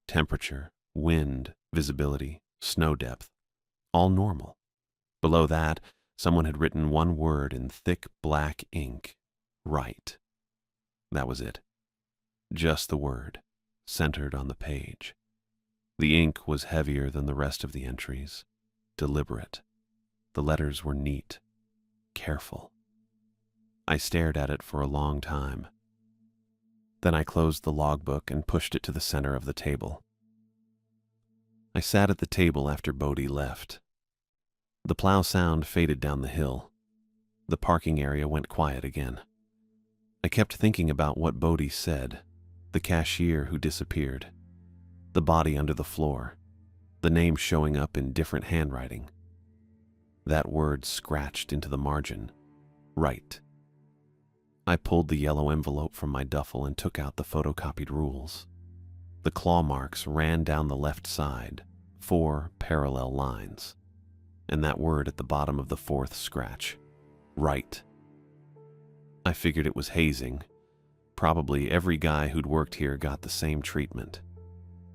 Temperature, wind, visibility, snow depth, all normal. Below that, someone had written one word in thick black ink, right. That was it. Just the word, centered on the page. The ink was heavier than the rest of the entries, deliberate. The letters were neat, careful. I stared at it for a long time. Then I closed the logbook and pushed it to the center of the table. I sat at the table after Bodie left. The plow sound faded down the hill. The parking area went quiet again. I kept thinking about what Bodie said, the cashier who disappeared, the body under the floor, the name showing up in different handwriting. That word scratched into the margin, right. I pulled the yellow envelope from my duffel and took out the photocopied rules. The claw marks ran down the left side, 4 parallel lines, and that word at the bottom of the 4th scratch, right. I figured it was hazing. Probably every guy who'd worked here got the same treatment.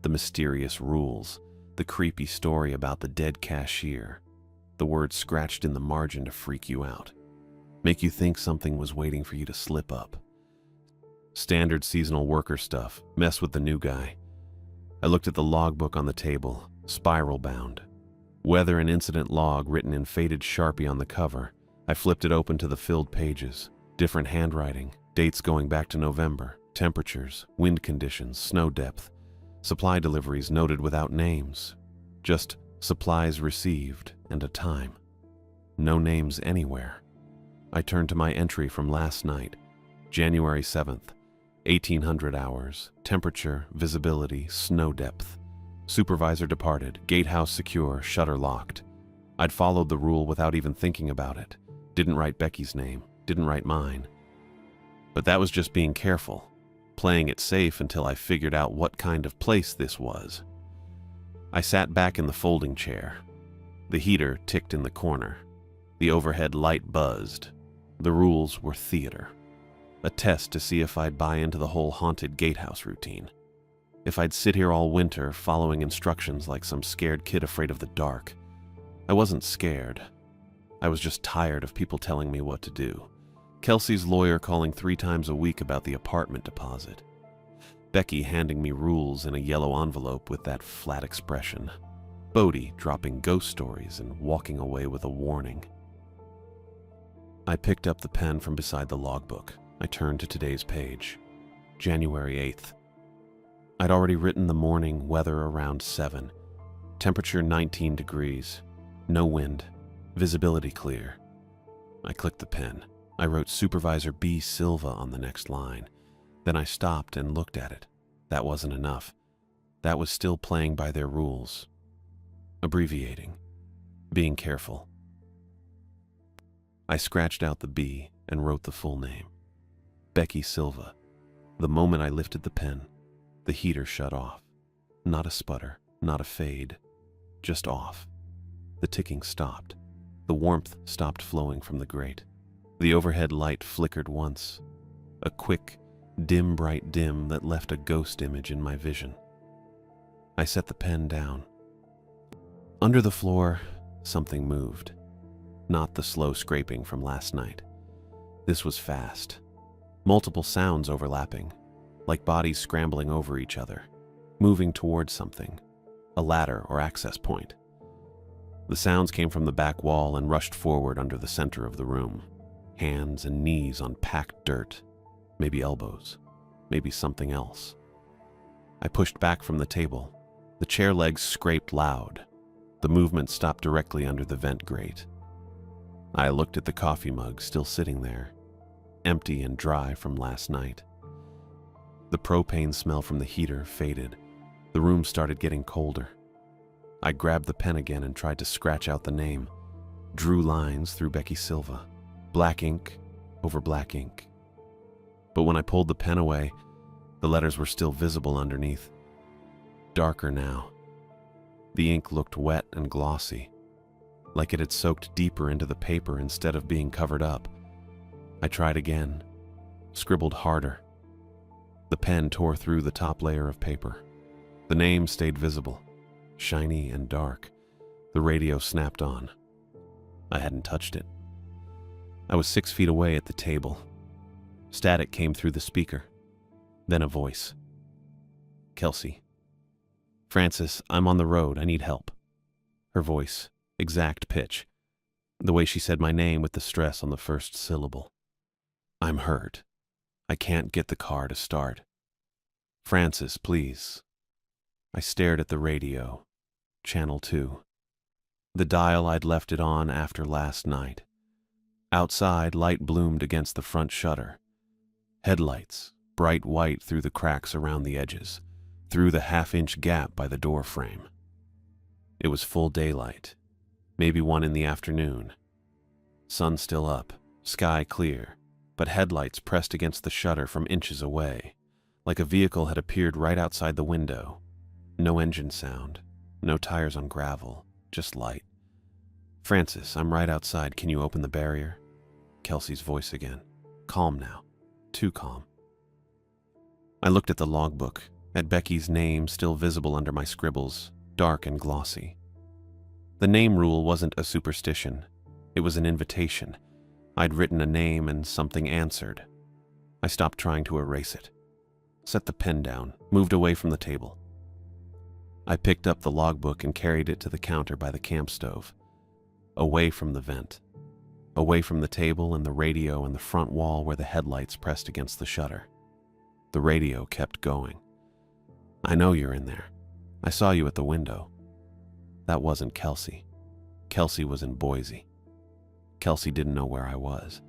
The mysterious rules, the creepy story about the dead cashier, the word scratched in the margin to freak you out, make you think something was waiting for you to slip up. Standard seasonal worker stuff, mess with the new guy. I looked at the logbook on the table, spiral bound. Weather and incident log written in faded Sharpie on the cover. I flipped it open to the filled pages. Different handwriting, dates going back to November, temperatures, wind conditions, snow depth. Supply deliveries noted without names. Just supplies received and a time. No names anywhere. I turned to my entry from last night, January 7th, 1800 hours, temperature, visibility, snow depth. Supervisor departed, gatehouse secure, shutter locked. I'd followed the rule without even thinking about it. Didn't write Becky's name, didn't write mine. But that was just being careful, playing it safe until I figured out what kind of place this was. I sat back in the folding chair. The heater ticked in the corner. The overhead light buzzed. The rules were theater. A test to see if I'd buy into the whole haunted gatehouse routine. If I'd sit here all winter following instructions like some scared kid afraid of the dark. I wasn't scared. I was just tired of people telling me what to do. Kelsey's lawyer calling 3 times a week about the apartment deposit. Becky handing me rules in a yellow envelope with that flat expression. Bodie dropping ghost stories and walking away with a warning. I picked up the pen from beside the logbook. I turned to today's page, January 8th. I'd already written the morning weather around 7, temperature 19 degrees, no wind, visibility clear. I clicked the pen. I wrote Supervisor B. Silva on the next line. Then I stopped and looked at it. That wasn't enough. That was still playing by their rules. abbreviating, being careful. I scratched out the B and wrote the full name. Becky Silva. The moment I lifted the pen, the heater shut off. Not a sputter, not a fade, just off. The ticking stopped. The warmth stopped flowing from the grate. The overhead light flickered once, a quick, dim, bright dim that left a ghost image in my vision. I set the pen down. Under the floor, something moved. Not the slow scraping from last night. This was fast. Multiple sounds overlapping, like bodies scrambling over each other, moving towards something, a ladder or access point. The sounds came from the back wall and rushed forward under the center of the room. Hands and knees on packed dirt, maybe elbows, maybe something else. I pushed back from the table. The chair legs scraped loud. The movement stopped directly under the vent grate. I looked at the coffee mug still sitting there, empty and dry from last night. The propane smell from the heater faded. The room started getting colder. I grabbed the pen again and tried to scratch out the name. Drew lines through Becky Silva. Black ink over black ink. But when I pulled the pen away, the letters were still visible underneath. Darker now. The ink looked wet and glossy, like it had soaked deeper into the paper instead of being covered up. I tried again, scribbled harder. The pen tore through the top layer of paper. The name stayed visible, shiny and dark. The radio snapped on. I hadn't touched it. I was 6 feet away at the table. Static came through the speaker. Then a voice. Kelsey. Francis, I'm on the road. I need help. Her voice, exact pitch. The way she said my name with the stress on the first syllable. I'm hurt. I can't get the car to start. Francis, please. I stared at the radio. Channel 2. The dial I'd left it on after last night. Outside, light bloomed against the front shutter. Headlights, bright white through the cracks around the edges, through the half-inch gap by the door frame. It was full daylight, maybe 1 in the afternoon. Sun still up, sky clear, but headlights pressed against the shutter from inches away, like a vehicle had appeared right outside the window. No engine sound, no tires on gravel, just light. Francis, I'm right outside. Can you open the barrier? Kelsey's voice again. Calm now. Too calm. I looked at the logbook, at Becky's name still visible under my scribbles, dark and glossy. The name rule wasn't a superstition. It was an invitation. I'd written a name and something answered. I stopped trying to erase it. Set the pen down, moved away from the table. I picked up the logbook and carried it to the counter by the camp stove. Away from the vent, away from the table and the radio and the front wall where the headlights pressed against the shutter. The radio kept going. I know you're in there. I saw you at the window. That wasn't Kelsey. Kelsey was in Boise. Kelsey didn't know where I was.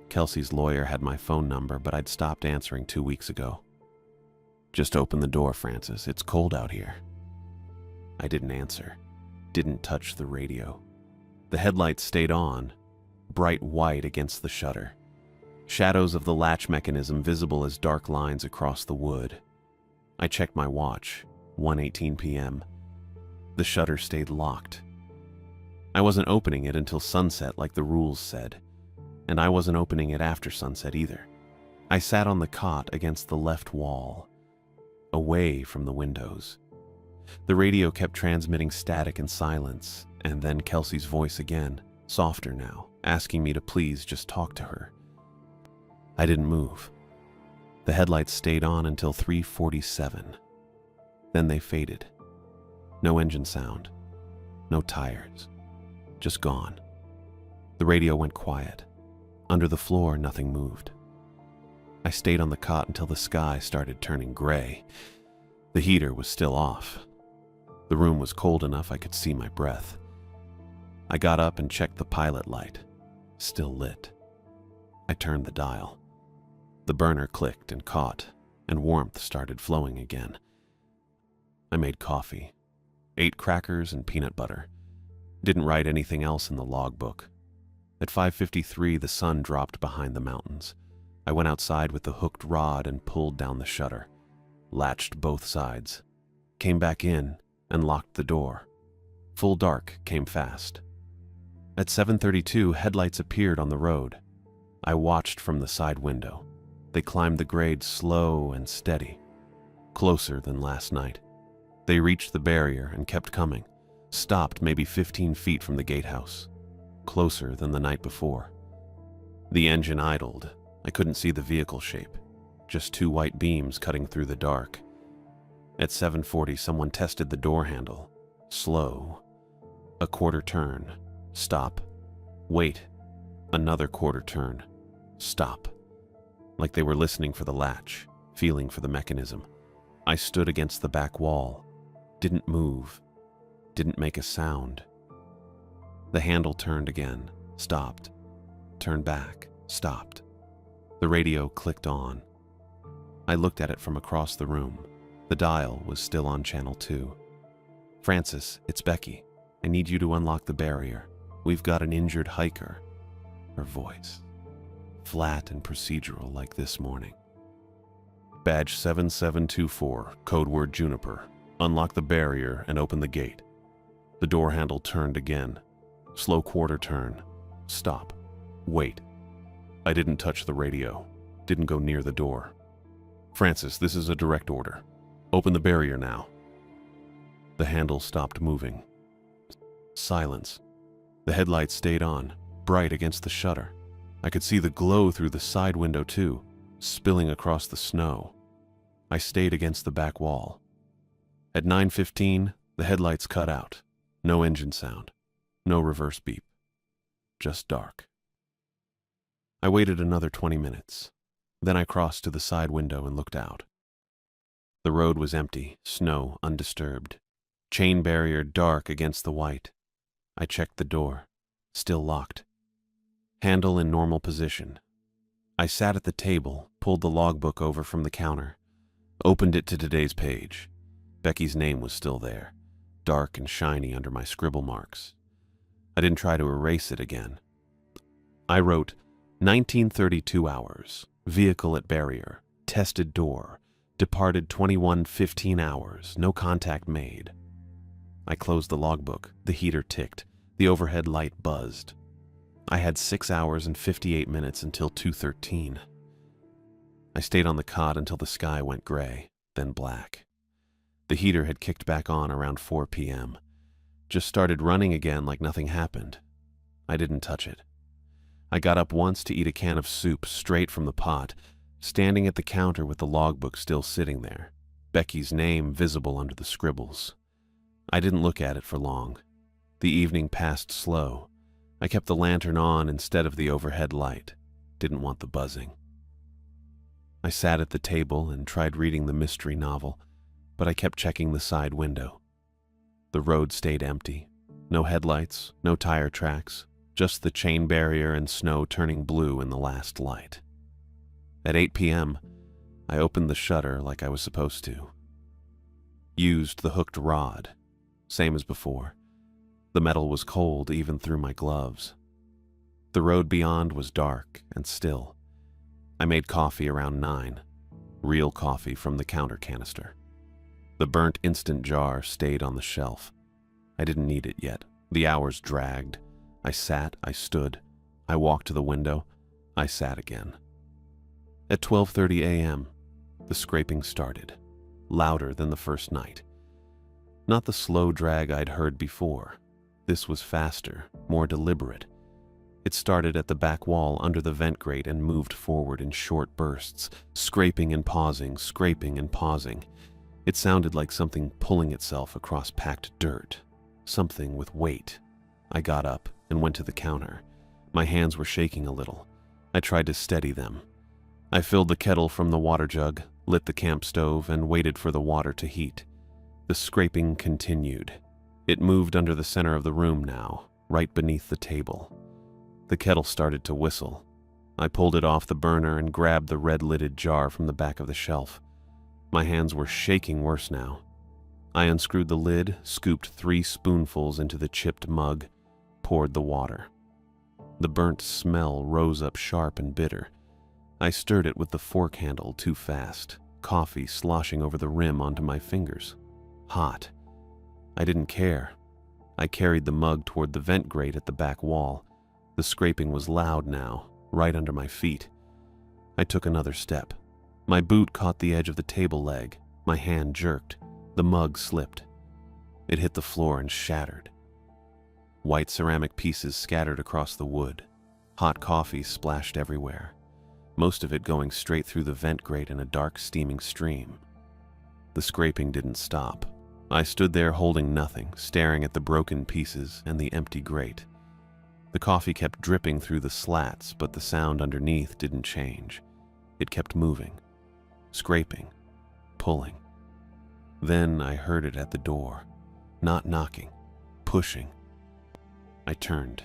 Kelsey's lawyer had my phone number, but I'd stopped answering 2 weeks ago. Just open the door, Francis. It's cold out here. I didn't answer, didn't touch the radio. The headlights stayed on, bright white against the shutter. Shadows of the latch mechanism visible as dark lines across the wood. I checked my watch, 1:18 p.m. The shutter stayed locked. I wasn't opening it until sunset like the rules said, and I wasn't opening it after sunset either. I sat on the cot against the left wall, away from the windows. The radio kept transmitting static and silence, and then Kelsey's voice again, softer now, asking me to please just talk to her. I didn't move. The headlights stayed on until 3:47. Then they faded. No engine sound, no tires, just gone. The radio went quiet. Under the floor, nothing moved. I stayed on the cot until the sky started turning gray. The heater was still off. The room was cold enough I could see my breath. I got up and checked the pilot light, still lit. I turned the dial. The burner clicked and caught, and warmth started flowing again. I made coffee, ate crackers and peanut butter. Didn't write anything else in the logbook. At 5:53, the sun dropped behind the mountains. I went outside with the hooked rod and pulled down the shutter. Latched both sides. Came back in and locked the door. Full dark came fast. At 7:32, headlights appeared on the road. I watched from the side window. They climbed the grade slow and steady. Closer than last night. They reached the barrier and kept coming. Stopped maybe 15 feet from the gatehouse. Closer than the night before. The engine idled. I couldn't see the vehicle shape. Just two white beams cutting through the dark. At 7:40, someone tested the door handle. Slow. A quarter turn. Stop. Wait. Another quarter turn. Stop. Like they were listening for the latch, feeling for the mechanism. I stood against the back wall. Didn't move. Didn't make a sound. The handle turned again. Stopped. Turned back. Stopped. The radio clicked on. I looked at it from across the room. The dial was still on channel 2. "Francis, it's Becky. I need you to unlock the barrier. We've got an injured hiker." Her voice. Flat and procedural like this morning. "Badge 7724, code word Juniper. Unlock the barrier and open the gate." The door handle turned again. Slow quarter turn. Stop. Wait. I didn't touch the radio. Didn't go near the door. "Francis, this is a direct order. Open the barrier now." The handle stopped moving. Silence. The headlights stayed on, bright against the shutter. I could see the glow through the side window too, spilling across the snow. I stayed against the back wall. At 9:15, the headlights cut out. No engine sound. No reverse beep. Just dark. I waited another 20 minutes. Then I crossed to the side window and looked out. The road was empty, snow undisturbed. Chain barrier dark against the white. I checked the door. Still locked. Handle in normal position. I sat at the table, pulled the logbook over from the counter, opened it to today's page. Becky's name was still there, dark and shiny under my scribble marks. I didn't try to erase it again. I wrote, 19:32 hours, vehicle at barrier, tested door, departed 21:15 hours, no contact made. I closed the logbook, the heater ticked, the overhead light buzzed. I had 6 hours and 58 minutes until 2:13. I stayed on the cot until the sky went gray, then black. The heater had kicked back on around 4 p.m. Just started running again like nothing happened. I didn't touch it. I got up once to eat a can of soup straight from the pot, standing at the counter with the logbook still sitting there, Becky's name visible under the scribbles. I didn't look at it for long. The evening passed slow. I kept the lantern on instead of the overhead light. Didn't want the buzzing. I sat at the table and tried reading the mystery novel, but I kept checking the side window. The road stayed empty. No headlights, no tire tracks, just the chain barrier and snow turning blue in the last light. At 8 p.m., I opened the shutter like I was supposed to. Used the hooked rod, same as before. The metal was cold even through my gloves. The road beyond was dark and still. I made coffee around 9, real coffee from the counter canister. The burnt instant jar stayed on the shelf. I didn't need it yet. The hours dragged. I sat, I stood. I walked to the window. I sat again. At 12:30 a.m., the scraping started, louder than the first night. Not the slow drag I'd heard before. This was faster, more deliberate. It started at the back wall under the vent grate and moved forward in short bursts, scraping and pausing, scraping and pausing. It sounded like something pulling itself across packed dirt, something with weight. I got up and went to the counter. My hands were shaking a little. I tried to steady them. I filled the kettle from the water jug, lit the camp stove, and waited for the water to heat. The scraping continued. It moved under the center of the room now, right beneath the table. The kettle started to whistle. I pulled it off the burner and grabbed the red-lidded jar from the back of the shelf. My hands were shaking worse now. I unscrewed the lid, scooped 3 spoonfuls into the chipped mug, poured the water. The burnt smell rose up sharp and bitter. I stirred it with the fork handle too fast, coffee sloshing over the rim onto my fingers. Hot. I didn't care. I carried the mug toward the vent grate at the back wall. The scraping was loud now, right under my feet. I took another step. My boot caught the edge of the table leg. My hand jerked. The mug slipped. It hit the floor and shattered. White ceramic pieces scattered across the wood. Hot coffee splashed everywhere, most of it going straight through the vent grate in a dark, steaming stream. The scraping didn't stop. I stood there holding nothing, staring at the broken pieces and the empty grate. The coffee kept dripping through the slats, but the sound underneath didn't change. It kept moving, scraping, pulling. Then I heard it at the door, not knocking, pushing. I turned.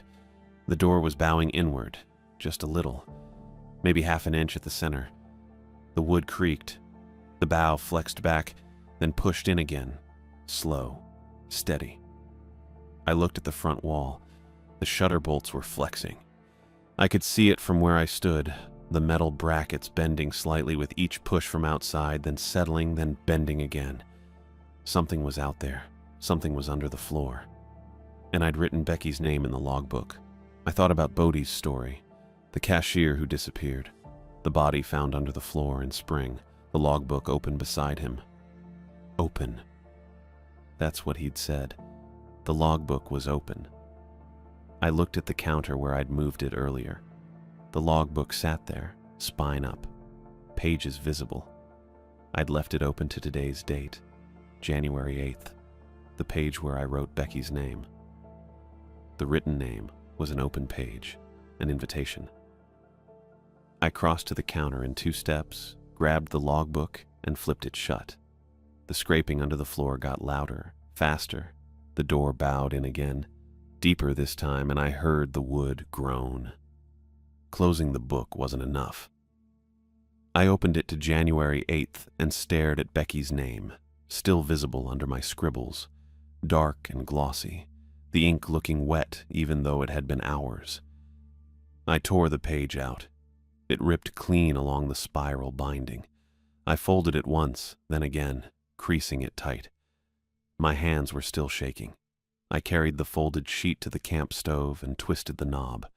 The door was bowing inward, just a little, maybe half an inch at the center. The wood creaked. The bow flexed back, then pushed in again, slow, steady. I looked at the front wall. The shutter bolts were flexing. I could see it from where I stood, the metal brackets bending slightly with each push from outside, then settling, then bending again. Something was out there. Something was under the floor. And I'd written Becky's name in the logbook. I thought about Bodie's story, the cashier who disappeared, the body found under the floor in spring, the logbook open beside him. Open. That's what he'd said. The logbook was open. I looked at the counter where I'd moved it earlier. The logbook sat there, spine up, pages visible. I'd left it open to today's date, January 8th, the page where I wrote Becky's name. The written name was an open page, an invitation. I crossed to the counter in 2 steps, grabbed the logbook, and flipped it shut. The scraping under the floor got louder, faster. The door bowed in again, deeper this time, and I heard the wood groan. Closing the book wasn't enough. I opened it to January 8th and stared at Becky's name, still visible under my scribbles, dark and glossy, the ink looking wet even though it had been hours. I tore the page out. It ripped clean along the spiral binding. I folded it once, then again, creasing it tight. My hands were still shaking. I carried the folded sheet to the camp stove and twisted the knob.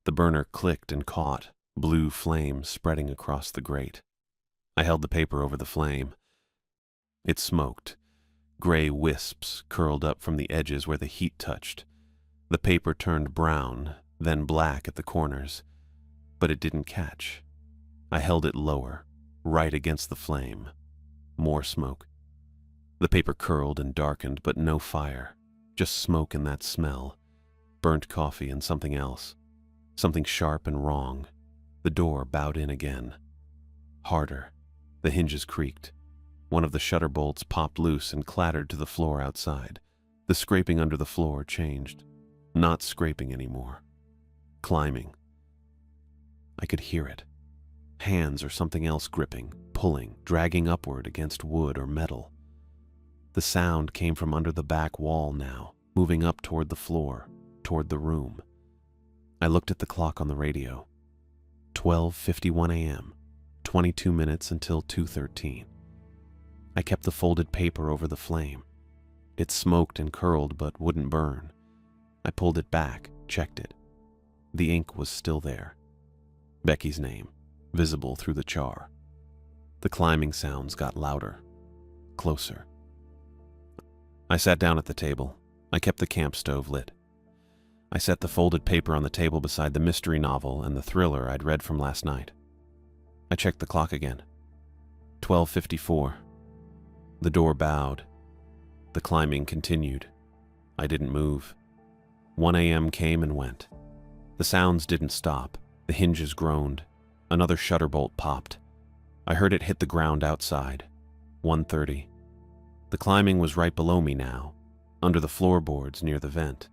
The burner clicked and caught, blue flame spreading across the grate. I held the paper over the flame. It smoked. Gray wisps curled up from the edges where the heat touched. The paper turned brown, then black at the corners, but it didn't catch. I held it lower, right against the flame. More smoke. The paper curled and darkened, but no fire. Just smoke and that smell. Burnt coffee and something else. Something sharp and wrong. The door bowed in again. Harder. The hinges creaked. One of the shutter bolts popped loose and clattered to the floor outside. The scraping under the floor changed. Not scraping anymore. Climbing. I could hear it. Hands or something else gripping, pulling, dragging upward against wood or metal. The sound came from under the back wall now, moving up toward the floor, toward the room. I looked at the clock on the radio. 12:51 a.m., 22 minutes until 2:13. I kept the folded paper over the flame. It smoked and curled but wouldn't burn. I pulled it back, checked it. The ink was still there. Becky's name, visible through the char. The climbing sounds got louder, closer. I sat down at the table. I kept the camp stove lit. I set the folded paper on the table beside the mystery novel and the thriller I'd read from last night. I checked the clock again. 12:54. The door bowed. The climbing continued. I didn't move. 1 a.m. came and went. The sounds didn't stop. The hinges groaned. Another shutter bolt popped. I heard it hit the ground outside. 1:30. The climbing was right below me now, under the floorboards near the vent.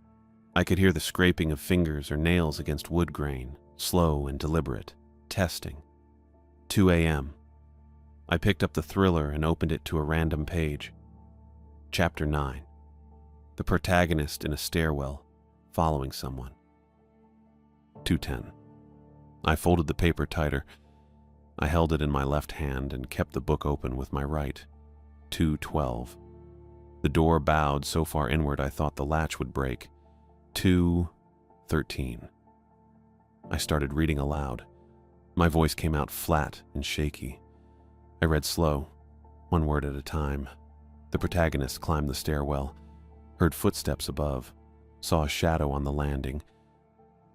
I could hear the scraping of fingers or nails against wood grain, slow and deliberate, testing. 2 a.m. I picked up the thriller and opened it to a random page. Chapter 9. The protagonist in a stairwell, following someone. 2:10. I folded the paper tighter. I held it in my left hand and kept the book open with my right. 2:12. The door bowed so far inward I thought the latch would break. 2:13. I started reading aloud. My voice came out flat and shaky. I read slow, one word at a time. The protagonist climbed the stairwell, heard footsteps above, saw a shadow on the landing.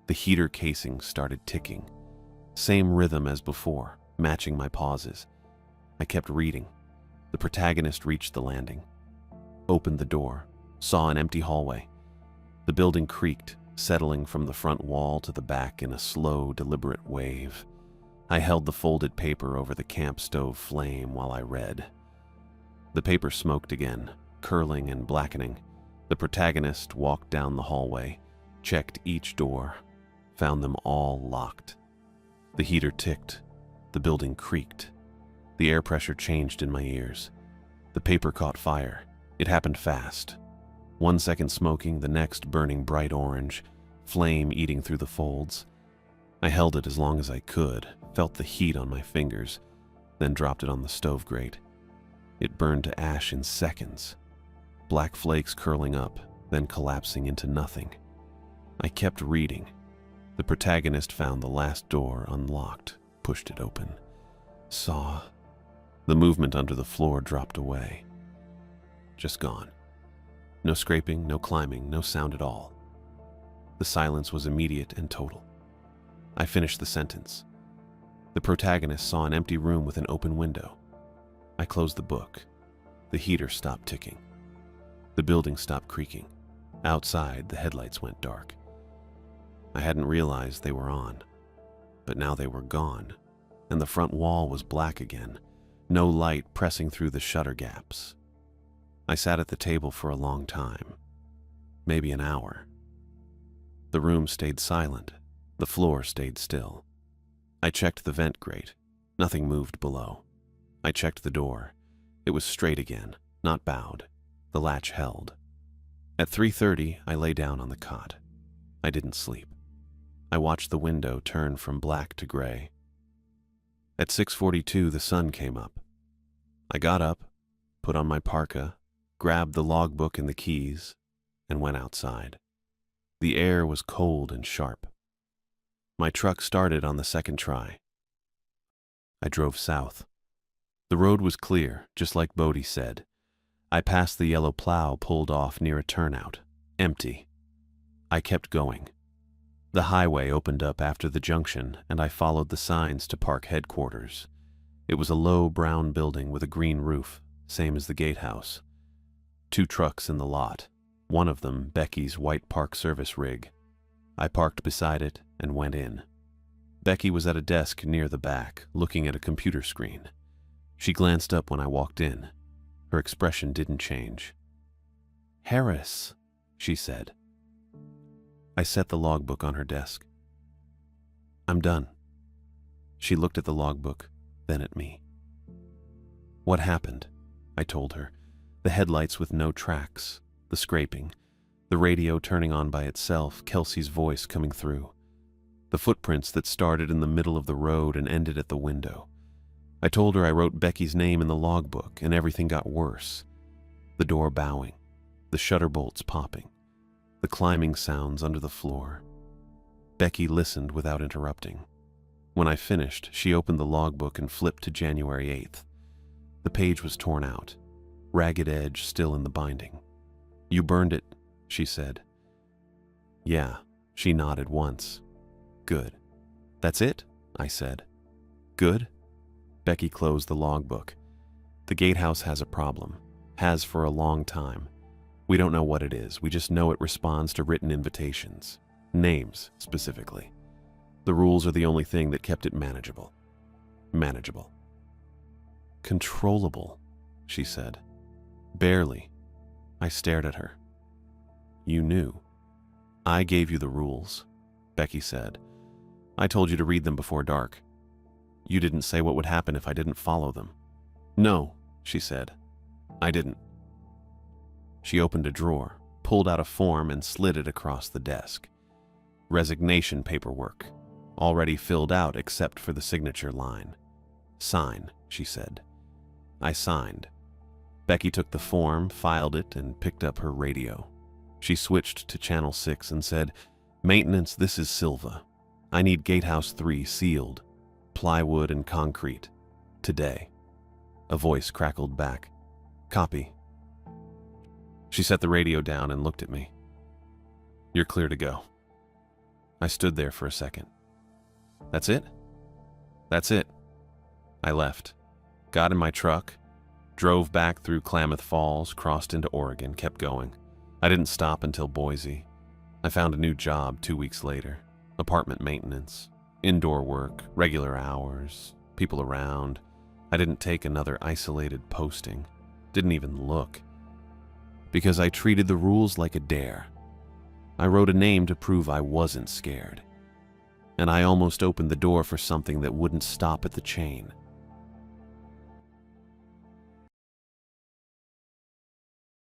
The heater casing started ticking. Same rhythm as before, matching my pauses. I kept reading. The protagonist reached the landing, opened the door, saw an empty hallway. The building creaked, settling from the front wall to the back in a slow, deliberate wave. I held the folded paper over the camp stove flame while I read. The paper smoked again, curling and blackening. The protagonist walked down the hallway, checked each door, found them all locked. The heater ticked. The building creaked. The air pressure changed in my ears. The paper caught fire. It happened fast. 1 second smoking, the next burning bright orange, flame eating through the folds. I held it as long as I could, felt the heat on my fingers, then dropped it on the stove grate. It burned to ash in seconds. Black flakes curling up, then collapsing into nothing. I kept reading. The protagonist found the last door unlocked, pushed it open. Saw. The movement under the floor dropped away. Just gone. No scraping, no climbing, no sound at all. The silence was immediate and total. I finished the sentence. The protagonist saw an empty room with an open window. I closed the book. The heater stopped ticking. The building stopped creaking. Outside, the headlights went dark. I hadn't realized they were on, but now they were gone, and the front wall was black again, no light pressing through the shutter gaps. I sat at the table for a long time, maybe an hour. The room stayed silent. The floor stayed still. I checked the vent grate. Nothing moved below. I checked the door. It was straight again, not bowed. The latch held. At 3:30, I lay down on the cot. I didn't sleep. I watched the window turn from black to gray. At 6:42, the sun came up. I got up, put on my parka, grabbed the logbook and the keys, and went outside. The air was cold and sharp. My truck started on the second try. I drove south. The road was clear, just like Bodie said. I passed the yellow plow pulled off near a turnout, empty. I kept going. The highway opened up after the junction, and I followed the signs to park headquarters. It was a low brown building with a green roof, same as the gatehouse. 2 trucks in the lot, one of them Becky's white Park Service rig. I parked beside it and went in. Becky was at a desk near the back, looking at a computer screen. She glanced up when I walked in. Her expression didn't change. "Harris," she said. I set the logbook on her desk. "I'm done." She looked at the logbook, then at me. "What happened?" I told her. The headlights with no tracks, the scraping, the radio turning on by itself, Kelsey's voice coming through. The footprints that started in the middle of the road and ended at the window. I told her I wrote Becky's name in the logbook, and everything got worse. The door bowing, the shutter bolts popping, the climbing sounds under the floor. Becky listened without interrupting. When I finished, she opened the logbook and flipped to January 8th. The page was torn out, ragged edge still in the binding. "You burned it," she said. "Yeah," she nodded once. "Good." "That's it?" I said. "Good?" Becky closed the logbook. "The gatehouse has a problem. Has for a long time. We don't know what it is. We just know it responds to written invitations. Names, specifically. The rules are the only thing that kept it manageable. Manageable." "Controllable," she said. "Barely." I stared at her. "You knew." "I gave you the rules," Becky said. "I told you to read them before dark. You didn't say what would happen if I didn't follow them." "No," she said. "I didn't." She opened a drawer, pulled out a form, and slid it across the desk. Resignation paperwork, already filled out except for the signature line. "Sign," she said. I signed. Becky took the form, filed it, and picked up her radio. She switched to Channel 6 and said, "Maintenance, this is Silva. I need Gatehouse 3 sealed, plywood and concrete, today." A voice crackled back, "Copy." She set the radio down and looked at me. "You're clear to go." I stood there for a second. "That's it?" "That's it." I left, got in my truck, drove back through Klamath Falls, crossed into Oregon, kept going. I didn't stop until Boise. I found a new job 2 weeks later. Apartment maintenance, indoor work, regular hours, people around. I didn't take another isolated posting. Didn't even look. Because I treated the rules like a dare. I wrote a name to prove I wasn't scared. And I almost opened the door for something that wouldn't stop at the chain.